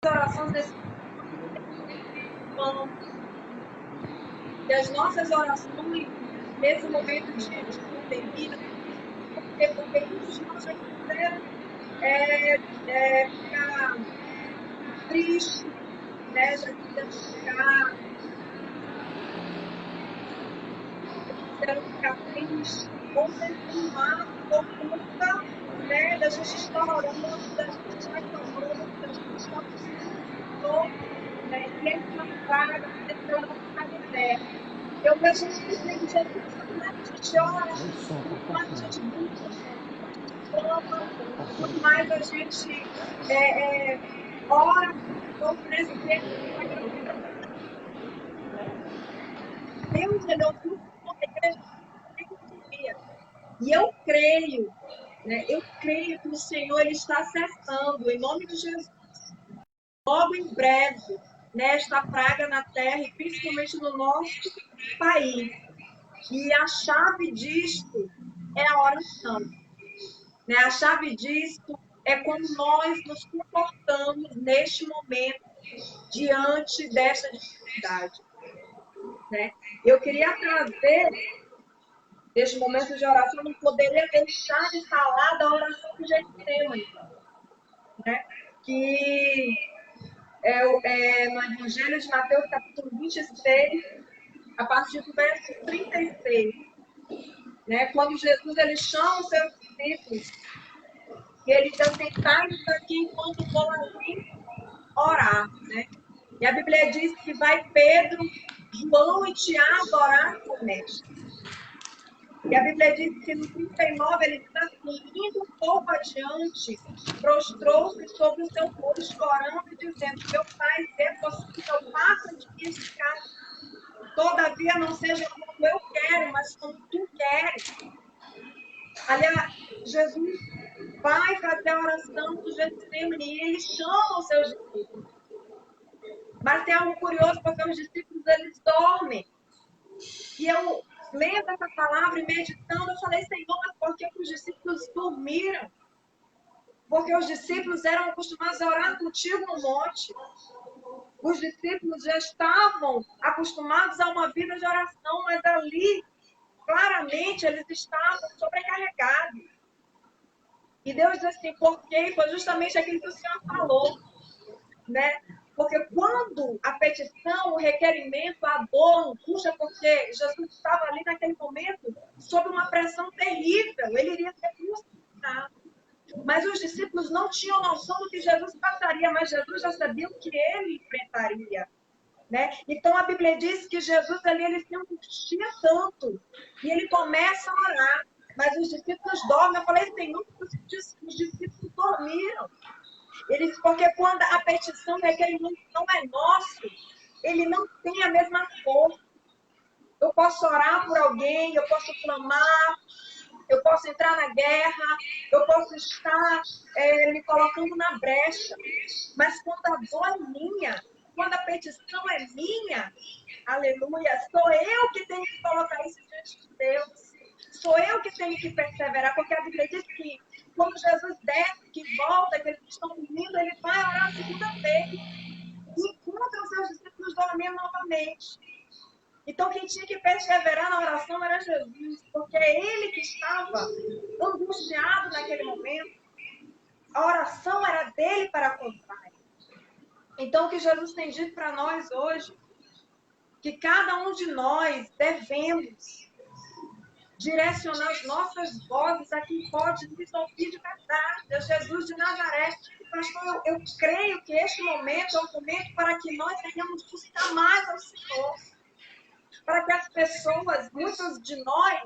as orações desse vão, e as nossas orações nesse momento de pandemia, porque muitos de nós já quiseram ficar triste, né? Já quiseram ficar triste, ou desanimar por conta, né, da gente estar orando, da gente estar clamando, da gente estar buscando, né, e essa praga entrando na terra. Eu vejo que Jesus, quanto mais a gente ora, quanto mais a gente busca, clama, quanto mais a gente ora, oferece Deus, ele ouviu uma igreja dia. E eu creio, né, eu creio que o Senhor ele está cessando, em nome de Jesus, logo em breve, nesta praga na terra, e principalmente no nosso país. E a chave disto é a oração. Né? A chave disto é como nós nos comportamos neste momento diante desta dificuldade. Né? Eu queria trazer, neste momento de oração, não poderia deixar de falar da oração do Getsemane, né? Que no Evangelho de Mateus, capítulo 26, a partir do verso 36, né? Quando Jesus ele chama os seus discípulos, e ele diz assim, sai daqui enquanto vou ali orar, né? E a Bíblia diz que vai Pedro, João e Tiago orar com o mestre. E a Bíblia diz que no 39 ele diz assim, indo um pouco adiante, prostrou-se sobre o seu rosto, orando e dizendo, meu Pai, se é possível, passa de mim este cálice. Todavia não seja como eu quero, mas como tu queres. Aliás, Jesus vai fazer a oração do Getsemane e ele chama os seus discípulos. Mas tem algo curioso, porque os discípulos, eles dormem. E eu, lendo essa palavra e meditando, eu falei, Senhor, mas por que os discípulos dormiram? Porque os discípulos eram acostumados a orar contigo no monte. Os discípulos já estavam acostumados a uma vida de oração, mas ali, claramente, eles estavam sobrecarregados. E Deus diz assim, porque foi justamente aquilo que o Senhor falou, né? Porque quando a petição, o requerimento, a dor, a angústia, porque Jesus estava ali naquele momento sob uma pressão terrível, ele iria ser crucificado. Mas os discípulos não tinham noção do que Jesus passaria, mas Jesus já sabia o que ele enfrentaria. Né? Então a Bíblia diz que Jesus ali ele se angustia tanto e ele começa a orar, mas os discípulos dormem. Eu falei, Senhor, os discípulos dormiram. Eles, porque quando a petição daquele mundo não é nosso, ele não tem a mesma força. Eu posso orar por alguém, eu posso clamar, eu posso entrar na guerra, eu posso estar me colocando na brecha. Mas quando a dor é minha, quando a petição é minha, aleluia, sou eu que tenho que colocar isso diante de Deus. Sou eu que tenho que perseverar, porque a Bíblia diz que quando Jesus desce, que volta, que eles estão dormindo, ele vai orar a segunda vez. E encontra os seus discípulos dormindo novamente. Então, quem tinha que perseverar na oração era Jesus, porque é ele que estava angustiado naquele momento. A oração era dele para contar. Então, o que Jesus tem dito para nós hoje, que cada um de nós devemos direcionar as nossas vozes a quem pode nos ouvir de verdade, a Jesus de Nazaré. Pastor, eu creio que este momento é um momento para que nós tenhamos buscar mais ao Senhor. Para que as pessoas, muitos de nós,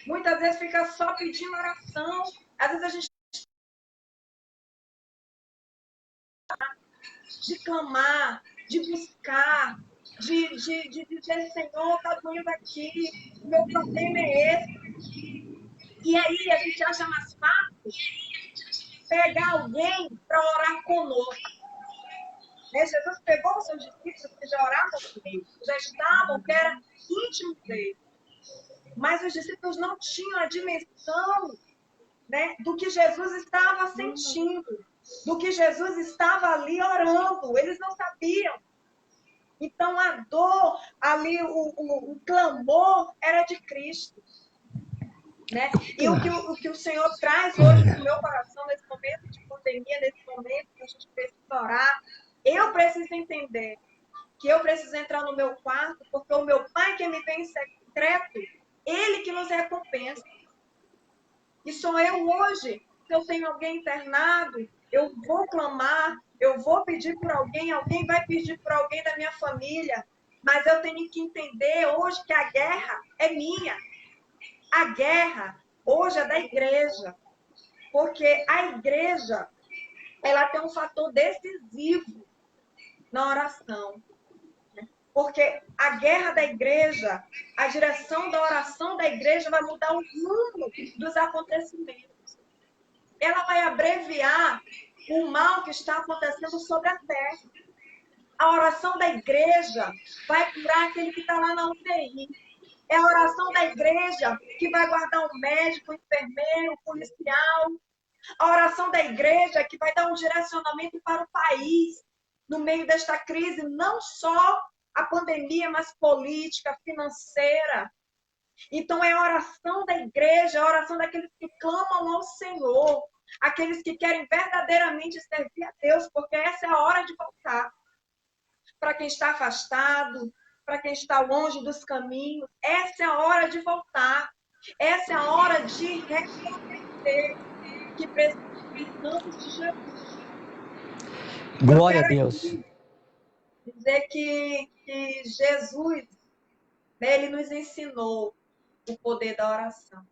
muitas vezes ficam só pedindo oração. Às vezes a gente de clamar, de buscar, de dizer, Senhor, está doendo aqui, o meu problema é esse. E aí a gente acha mais fácil pegar alguém para orar conosco. Né? Jesus pegou os seus discípulos que já oravam com ele, que já estavam, que era íntimo dele. Mas os discípulos não tinham a dimensão, né, do que Jesus estava sentindo, do que Jesus estava ali orando. Eles não sabiam. Então, a dor, ali, o clamor era de Cristo. Né? E o que o Senhor traz hoje no meu coração, nesse momento de pandemia, nesse momento que a gente precisa orar, eu preciso entender que eu preciso entrar no meu quarto, porque o meu Pai que me vê em secreto, Ele que nos recompensa. E sou eu hoje, se eu tenho alguém internado, eu vou clamar, eu vou pedir por alguém, alguém vai pedir por alguém da minha família, mas eu tenho que entender hoje que a guerra é minha. A guerra hoje é da igreja, porque a igreja ela tem um fator decisivo na oração. Porque a guerra da igreja, a direção da oração da igreja vai mudar o rumo dos acontecimentos. Ela vai abreviar o mal que está acontecendo sobre a terra. A oração da igreja vai curar aquele que está lá na UTI. É a oração da igreja que vai guardar um médico, um enfermeiro, um policial. A oração da igreja que vai dar um direcionamento para o país no meio desta crise, não só a pandemia, mas política, financeira. Então, é a oração da igreja, a oração daqueles que clamam ao Senhor, aqueles que querem verdadeiramente servir a Deus, porque essa é a hora de voltar. Para quem está afastado, para quem está longe dos caminhos, essa é a hora de voltar. Essa é a hora de reconhecer que precisamos de Jesus. Glória a Deus. Dizer que Jesus, né, ele nos ensinou o poder da oração.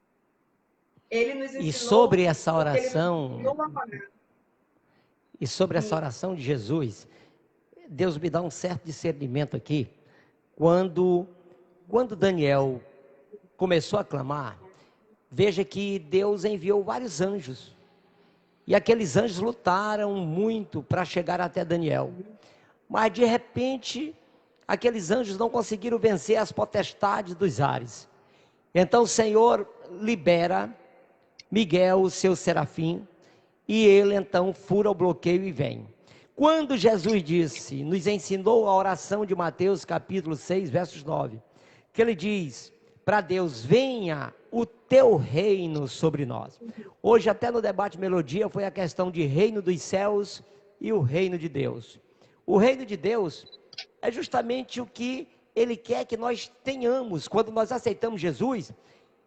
Ele nos ensinou. E sobre essa oração, essa oração de Jesus, Deus me dá um certo discernimento aqui. Quando Daniel começou a clamar, veja que Deus enviou vários anjos. E aqueles anjos lutaram muito para chegar até Daniel. Mas de repente, aqueles anjos não conseguiram vencer as potestades dos ares. Então o Senhor libera Miguel, o seu serafim, e ele então fura o bloqueio e vem. Quando Jesus disse, nos ensinou a oração de Mateus capítulo 6, versos 9, que ele diz para Deus, venha o teu reino sobre nós. Hoje até no debate Melodia foi a questão de reino dos céus e o reino de Deus. O reino de Deus é justamente o que Ele quer que nós tenhamos. Quando nós aceitamos Jesus,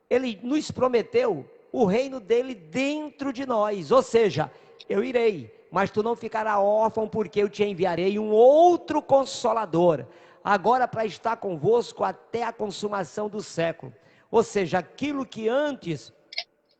Ele nos prometeu o reino dele dentro de nós. Ou seja, eu irei, mas tu não ficarás órfão, porque eu te enviarei um outro Consolador, agora para estar convosco até a consumação do século. Ou seja, aquilo que antes,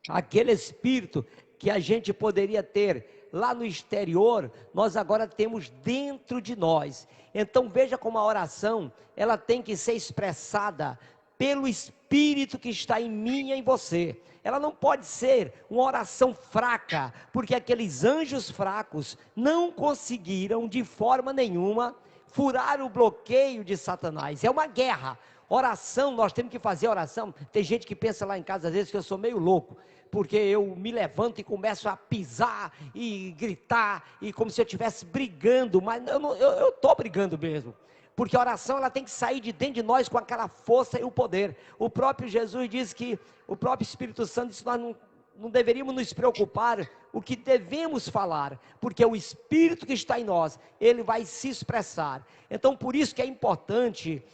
aquele Espírito que a gente poderia ter lá no exterior, nós agora temos dentro de nós. Então veja como a oração, ela tem que ser expressada pelo Espírito que está em mim e em você. Ela não pode ser uma oração fraca, porque aqueles anjos fracos não conseguiram de forma nenhuma furar o bloqueio de Satanás. É uma guerra. Oração, nós temos que fazer oração. Tem gente que pensa lá em casa às vezes que eu sou meio louco, porque eu me levanto e começo a pisar e gritar, e como se eu estivesse brigando, mas eu estou brigando mesmo, porque a oração ela tem que sair de dentro de nós com aquela força e o poder. O próprio Jesus diz que, o próprio Espírito Santo disse que nós não deveríamos nos preocupar o que devemos falar, porque o Espírito que está em nós, ele vai se expressar. Então por isso que é importante,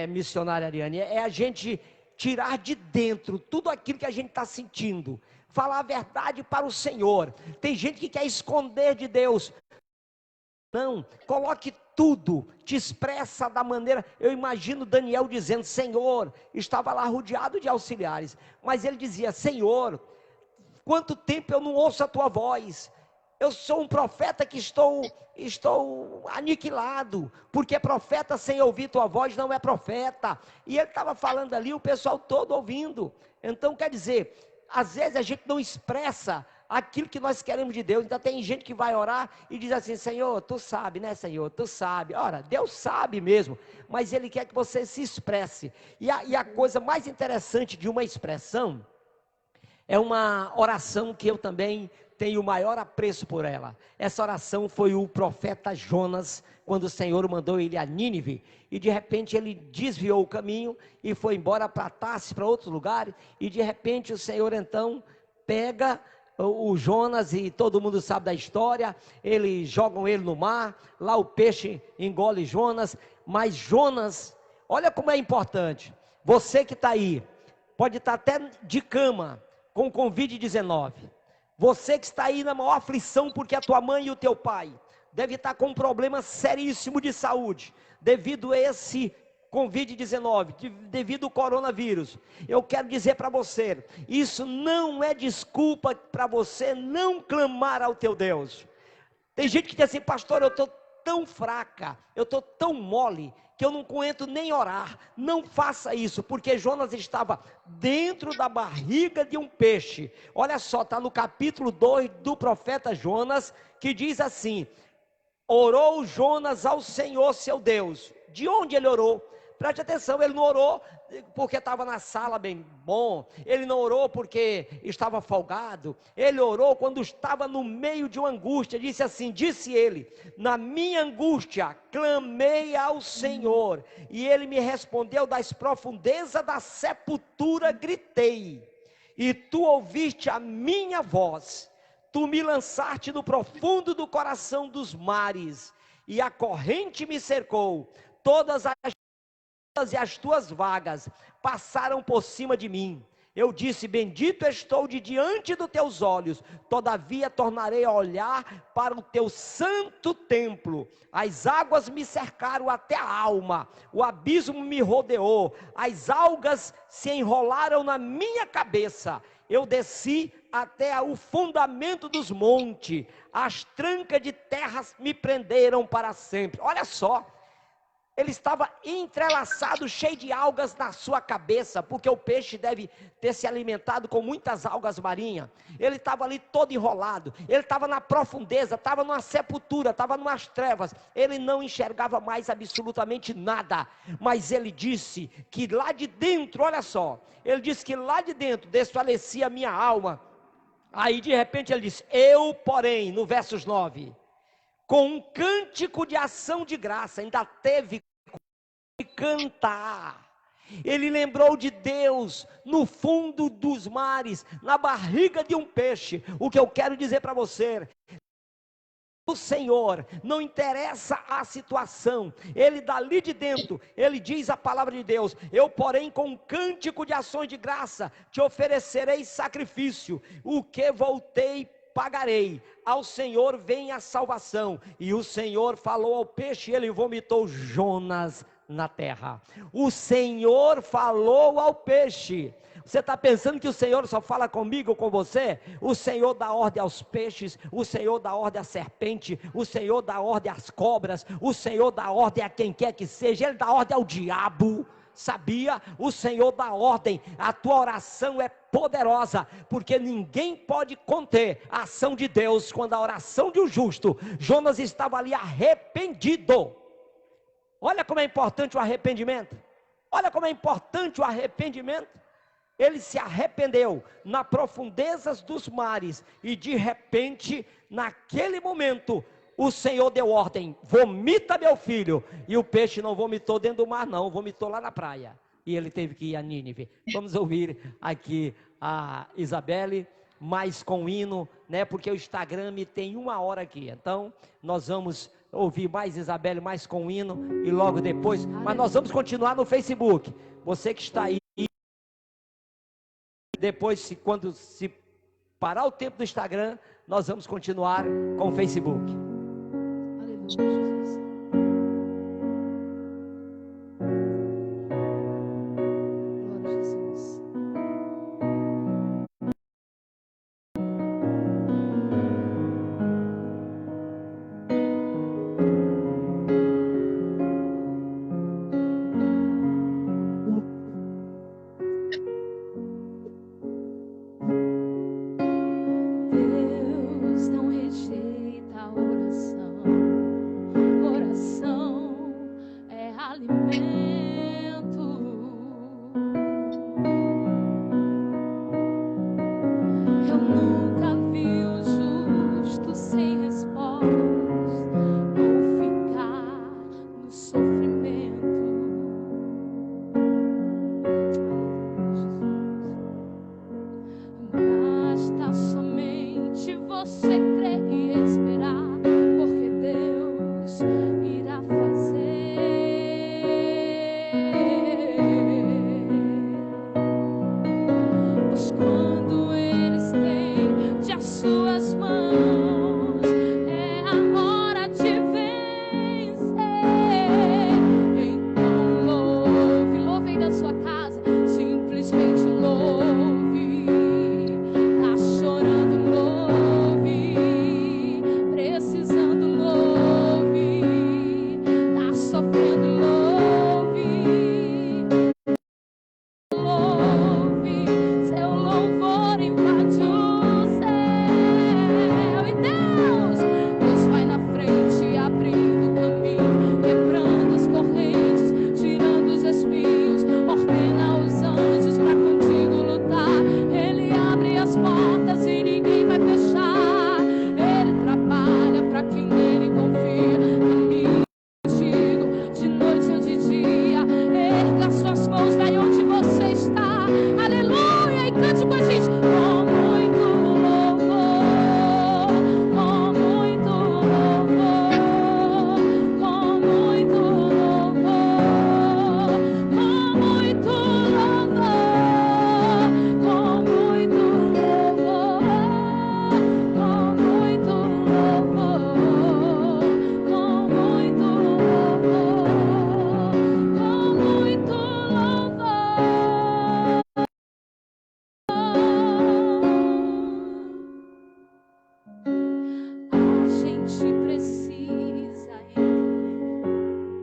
missionária Ariane, é a gente tirar de dentro tudo aquilo que a gente está sentindo, falar a verdade para o Senhor. Tem gente que quer esconder de Deus. Não, coloque tudo, te expressa da maneira. Eu imagino Daniel dizendo, Senhor, estava lá rodeado de auxiliares, mas ele dizia, Senhor, quanto tempo eu não ouço a tua voz, eu sou um profeta que estou aniquilado, porque profeta sem ouvir tua voz não é profeta. E ele estava falando ali, o pessoal todo ouvindo. Então, quer dizer, às vezes a gente não expressa aquilo que nós queremos de Deus. Então tem gente que vai orar e diz assim: Senhor, tu sabe, né, Senhor, tu sabe. Ora, Deus sabe mesmo, mas Ele quer que você se expresse. E a coisa mais interessante de uma expressão é uma oração que eu também tenho o maior apreço por ela. Essa oração foi o profeta Jonas, quando o Senhor mandou ele a Nínive, e de repente ele desviou o caminho e foi embora para Tarsis, para outros lugares, e de repente o Senhor então pega o Jonas, e todo mundo sabe da história, eles jogam ele no mar, lá o peixe engole Jonas, mas Jonas, olha como é importante, você que está aí, pode estar até de cama, com Covid-19, você que está aí na maior aflição, porque a tua mãe e o teu pai deve estar com um problema seríssimo de saúde, devido a esse Covid-19, devido ao coronavírus. Eu quero dizer para você, isso não é desculpa para você não clamar ao teu Deus. Tem gente que diz assim: pastor, eu estou tão fraca, eu estou tão mole, que eu não aguento nem orar. Não faça isso, porque Jonas estava dentro da barriga de um peixe. Olha só, está no capítulo 2 do profeta Jonas, que diz assim: orou Jonas ao Senhor seu Deus. De onde ele orou? Preste atenção, ele não orou porque estava na sala bem bom, ele não orou porque estava folgado, ele orou quando estava no meio de uma angústia. Disse assim, disse ele: na minha angústia clamei ao Senhor, e ele me respondeu, das profundezas da sepultura gritei, e tu ouviste a minha voz, tu me lançaste no profundo do coração dos mares, e a corrente me cercou, todas e as tuas vagas passaram por cima de mim. Eu disse: bendito estou de diante dos teus olhos, todavia tornarei a olhar para o teu santo templo. As águas me cercaram até a alma, o abismo me rodeou, as algas se enrolaram na minha cabeça. Eu desci até o fundamento dos montes, as trancas de terras me prenderam para sempre. Olha só, ele estava entrelaçado, cheio de algas na sua cabeça, porque o peixe deve ter se alimentado com muitas algas marinhas. Ele estava ali todo enrolado, ele estava na profundeza, estava numa sepultura, estava numas trevas, ele não enxergava mais absolutamente nada, mas ele disse que lá de dentro, olha só, ele disse que lá de dentro desfalecia a minha alma. Aí de repente ele disse: eu porém, no versos 9, com um cântico de ação de graça, ainda teve que cantar. Ele lembrou de Deus no fundo dos mares, na barriga de um peixe. O que eu quero dizer para você: o Senhor, não interessa a situação, Ele dali de dentro, Ele diz a palavra de Deus: eu porém com um cântico de ações de graça, te oferecerei sacrifício, o que voltei pagarei, ao Senhor vem a salvação. E o Senhor falou ao peixe, ele vomitou Jonas na terra. O Senhor falou ao peixe. Você está pensando que o Senhor só fala comigo ou com você? O Senhor dá ordem aos peixes, o Senhor dá ordem à serpente, o Senhor dá ordem às cobras, o Senhor dá ordem a quem quer que seja, Ele dá ordem ao diabo. Sabia? O Senhor dá ordem. A tua oração é poderosa, porque ninguém pode conter a ação de Deus. Quando a oração de um justo, Jonas estava ali arrependido. Olha como é importante o arrependimento. Olha como é importante o arrependimento. Ele se arrependeu nas profundezas dos mares, e de repente, naquele momento, o Senhor deu ordem: vomita meu filho. E o peixe não vomitou dentro do mar não, vomitou lá na praia, e ele teve que ir a Nínive. Vamos ouvir aqui a Isabelle, mais com hino, né? Porque o Instagram me tem 1 hora aqui, então nós vamos ouvir mais Isabelle, mais com hino, e logo depois, mas nós vamos continuar no Facebook. Você que está aí, depois, quando se parar o tempo do Instagram, nós vamos continuar com o Facebook. Aleluia, Jesus. Glória a Jesus. suas mãos. É a hora de vencer. Então louve da sua casa, simplesmente louve. Tá chorando, louve. Precisando, louve. Tá sofrendo, louve. Louve. Seu louvor invade o céu. E Deus vai na frente, abrindo o caminho, quebrando as correntes, tirando os espinhos, ordena os anjos pra contigo lutar. Ele abre as portas e ninguém vai fechar. Ele trabalha pra quem nele confia. Caminho contigo, de noite ou de dia. Erga suas mãos daí onde você está. Aleluia! E cante com a gente. Com muito louvor, com muito louvor, com muito louvor, com muito louvor, com muito louvor, com muito louvor, com muito A gente precisa entender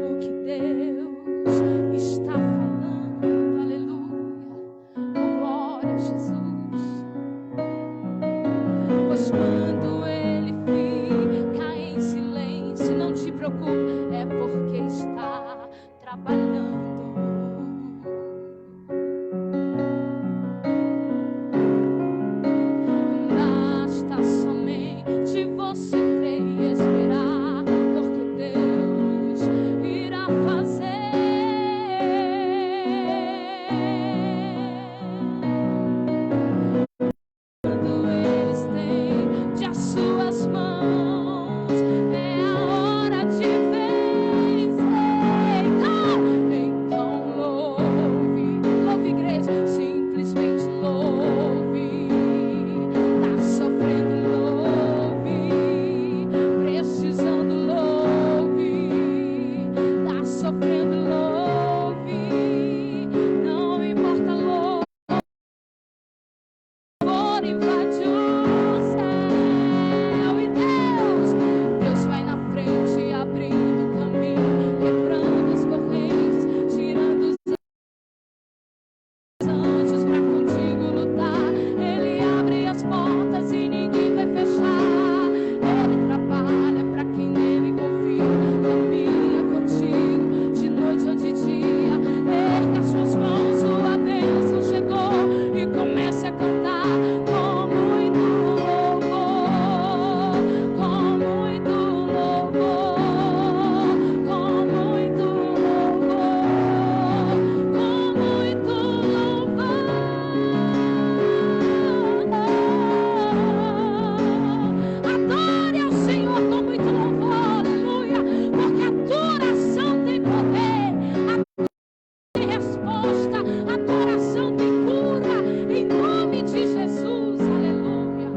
o que Deus está falando. Aleluia. Glória a Jesus. Pois quando ele fica em silêncio, não te preocupe, é porque está trabalhando. Basta somente você crer e esperar, porque Deus irá fazer. Quando Ele estende as suas mãos, é a hora de vencer. Então louve, igreja, simplesmente louve. Tá sofrendo, louve. Precisando, louve. Tá sofrendo, louve. Não importa, louve. Invade o céu. E Deus vai na frente, abrindo o caminho, quebrando as correntes, tirando os anjos pra contigo lutar. Ele abre as portas e ninguém vai fechar. Ele trabalha pra quem nele confia, caminha contigo de noite ou de dia. Erga suas mãos, sua bênção chegou, e comece a cantar. Com muito louvor, com muito louvor, com muito louvor, com muito louvor. Adore ao Senhor com muito louvor, aleluia, porque a adoração tem poder, tem resposta, adoração tem cura, em nome de Jesus, aleluia.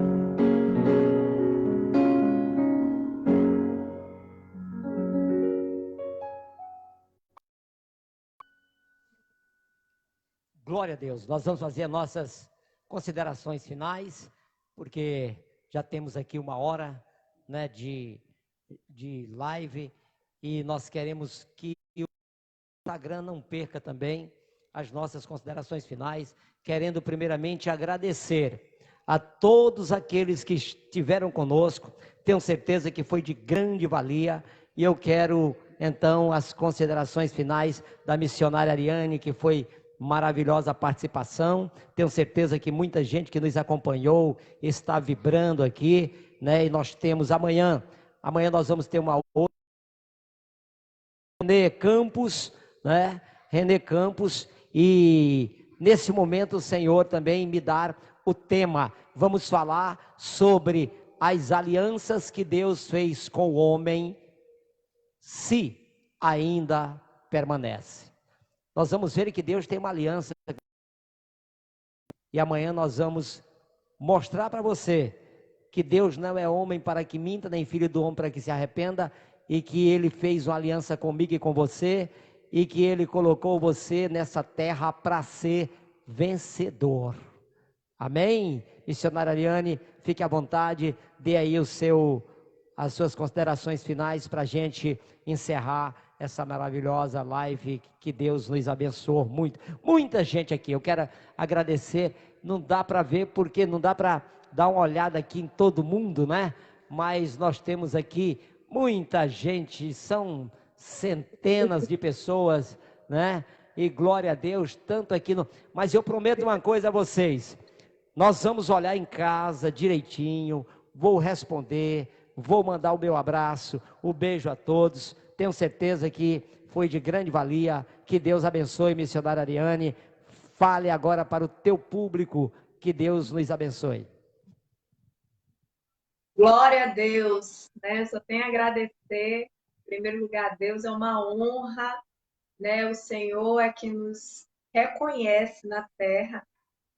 Glória a Deus. Nós vamos fazer nossas considerações finais, porque já temos aqui 1 hora, né, de live, e nós queremos que o Instagram não perca também as nossas considerações finais, querendo primeiramente agradecer a todos aqueles que estiveram conosco. Tenho certeza que foi de grande valia, e eu quero então as considerações finais da missionária Ariane, que foi maravilhosa a participação. Tenho certeza que muita gente que nos acompanhou está vibrando aqui, né? E nós temos amanhã nós vamos ter uma outra, René Campos, né? René Campos, e nesse momento o Senhor também me dá o tema. Vamos falar sobre as alianças que Deus fez com o homem, se ainda permanece. Nós vamos ver que Deus tem uma aliança, e amanhã nós vamos mostrar para você que Deus não é homem para que minta, nem filho do homem para que se arrependa, e que Ele fez uma aliança comigo e com você, e que Ele colocou você nessa terra para ser vencedor. Amém? Missionária Ariane, fique à vontade, dê aí as suas considerações finais para a gente encerrar essa maravilhosa live, que Deus nos abençoou muito. Muita gente aqui, eu quero agradecer, não dá para ver, porque não dá para dar uma olhada aqui em todo mundo, né? Mas nós temos aqui muita gente, são centenas de pessoas, né? E glória a Deus, tanto aqui no... Mas eu prometo uma coisa a vocês, nós vamos olhar em casa direitinho, vou responder, vou mandar o meu abraço, o beijo a todos, tenho certeza que foi de grande valia, que Deus abençoe, missionária Ariane, fale agora para o teu público, que Deus nos abençoe. Glória a Deus, né? Eu só tenho a agradecer, em primeiro lugar, a Deus, é uma honra, né? O Senhor é que nos reconhece na terra,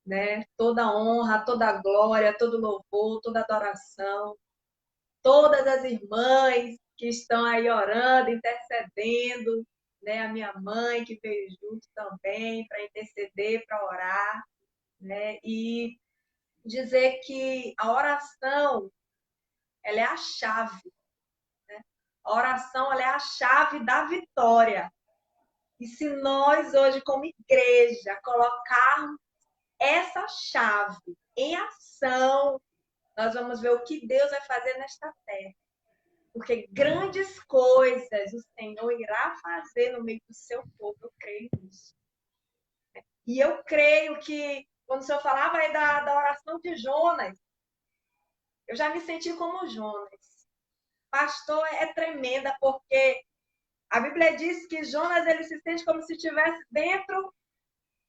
né? Toda honra, toda glória, todo louvor, toda adoração, todas as irmãs que estão aí orando, intercedendo, né? A minha mãe que veio junto também para interceder, para orar, né? E dizer que a oração, ela é a chave, né? A oração, ela é a chave da vitória. E se nós hoje, como igreja, colocarmos essa chave em ação, nós vamos ver o que Deus vai fazer nesta terra. Porque grandes coisas o Senhor irá fazer no meio do seu povo, eu creio nisso. E eu creio que, quando o Senhor falava aí da oração de Jonas, eu já me senti como Jonas. Pastor, é tremenda, porque a Bíblia diz que Jonas, ele se sente como se estivesse dentro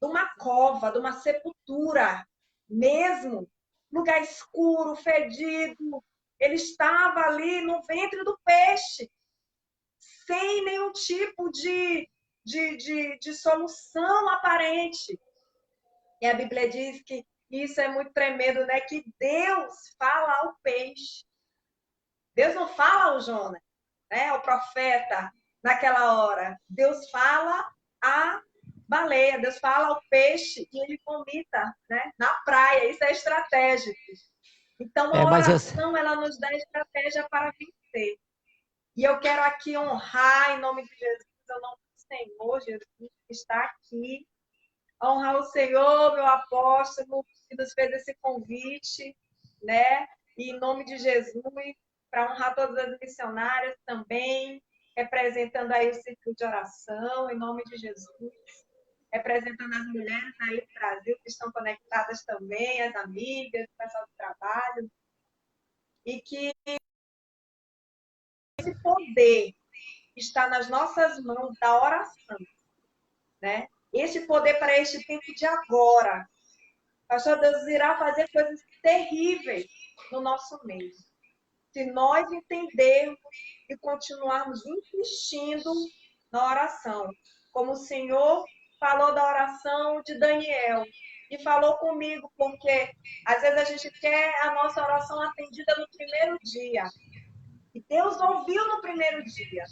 de uma cova, de uma sepultura, mesmo, lugar escuro, fedido. Ele estava ali no ventre do peixe, sem nenhum tipo de solução aparente. E a Bíblia diz que isso é muito tremendo, né? Que Deus fala ao peixe. Deus não fala ao Jonas, né? O profeta, naquela hora. Deus fala a baleia, Deus fala ao peixe e ele vomita, né? Na praia. Isso é estratégico. Então, a oração, ela nos dá estratégia para vencer. E eu quero aqui honrar, em nome de Jesus, o nome do Senhor, Jesus, que está aqui. Honrar o Senhor, meu apóstolo, que nos fez esse convite, né? E em nome de Jesus, para honrar todas as missionárias também, representando aí o círculo de oração, em nome de Jesus. Representando as mulheres aí do Brasil, que estão conectadas também, as amigas, o pessoal do trabalho. E que esse poder está nas nossas mãos da oração, né? Este poder para este tempo de agora. Pastor, Deus irá fazer coisas terríveis no nosso meio. Se nós entendermos e continuarmos insistindo na oração. Como o Senhor falou da oração de Daniel. E falou comigo, porque às vezes a gente quer a nossa oração atendida no primeiro dia. E Deus ouviu no primeiro dia.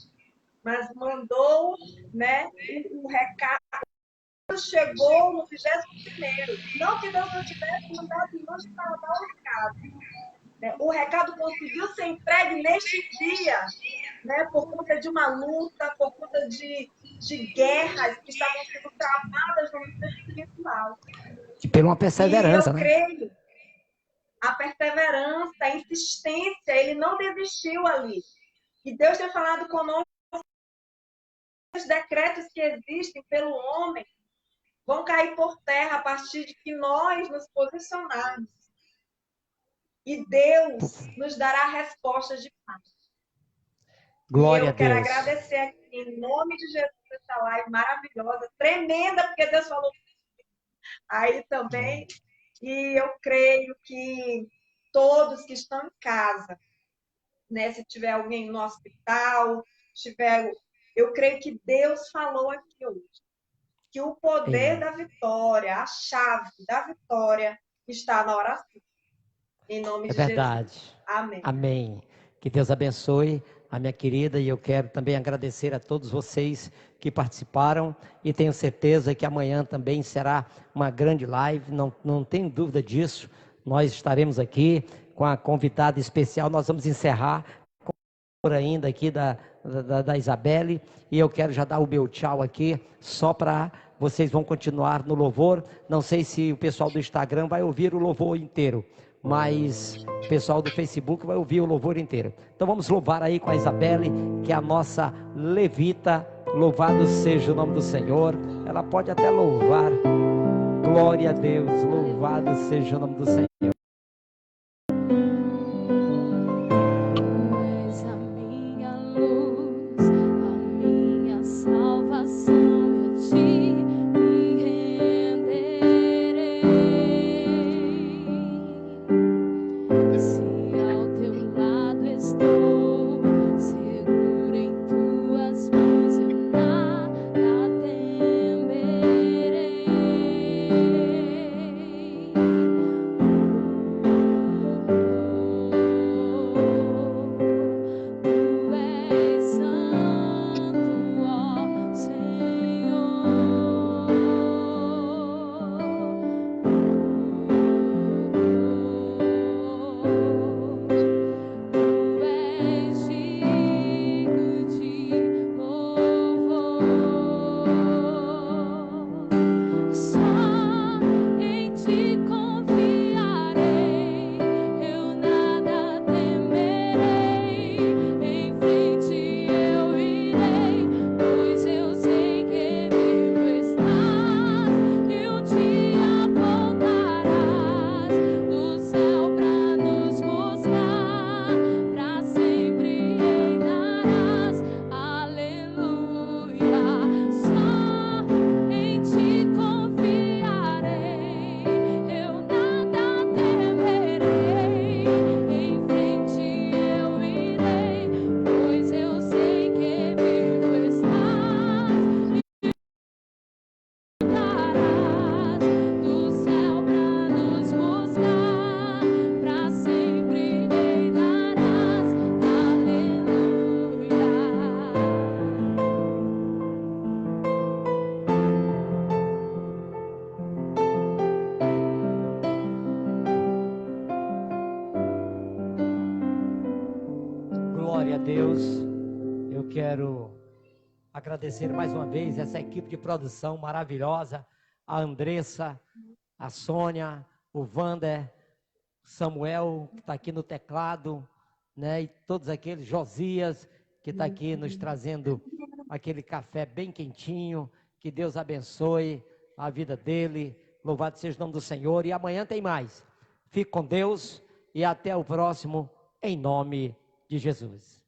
Mas mandou, né, o recado. Chegou no 21º. Não que Deus não tivesse mandado anjos para dar o recado. O recado conseguiu ser entregue neste dia, né, por conta de uma luta, por conta de guerras que estavam sendo travadas no mundo espiritual. E por uma perseverança, e eu creio, a perseverança, a insistência, ele não desistiu ali. E Deus tem falado conosco, os decretos que existem pelo homem vão cair por terra a partir de que nós nos posicionarmos. E Deus nos dará respostas de paz. Glória a Deus. E eu quero agradecer aqui, em nome de Jesus, essa live maravilhosa, tremenda, porque Deus falou aí também. E eu creio que todos que estão em casa, né, se tiver alguém no hospital, eu creio que Deus falou aqui hoje. Que o poder da vitória, a chave da vitória está na oração. Em nome É de verdade. Jesus. Amém. Amém. Que Deus abençoe a minha querida, e eu quero também agradecer a todos vocês que participaram, e tenho certeza que amanhã também será uma grande live, não tenho dúvida disso. Nós estaremos aqui com a convidada especial. Nós vamos encerrar por ainda aqui da Isabelle, e eu quero já dar o meu tchau aqui, só para vocês vão continuar no louvor. Não sei se o pessoal do Instagram vai ouvir o louvor inteiro, mas o pessoal do Facebook vai ouvir o louvor inteiro. Então vamos louvar aí com a Isabelle, que é a nossa levita. Louvado seja o nome do Senhor. Ela pode até louvar. Glória a Deus, louvado seja o nome do Senhor. Glória a Deus. Eu quero agradecer mais uma vez essa equipe de produção maravilhosa, a Andressa, a Sônia, o Vander, Samuel, que está aqui no teclado, né? E todos aqueles, Josias, que está aqui nos trazendo aquele café bem quentinho. Que Deus abençoe a vida dele. Louvado seja o nome do Senhor. E amanhã tem mais. Fique com Deus e até o próximo, em nome de Jesus.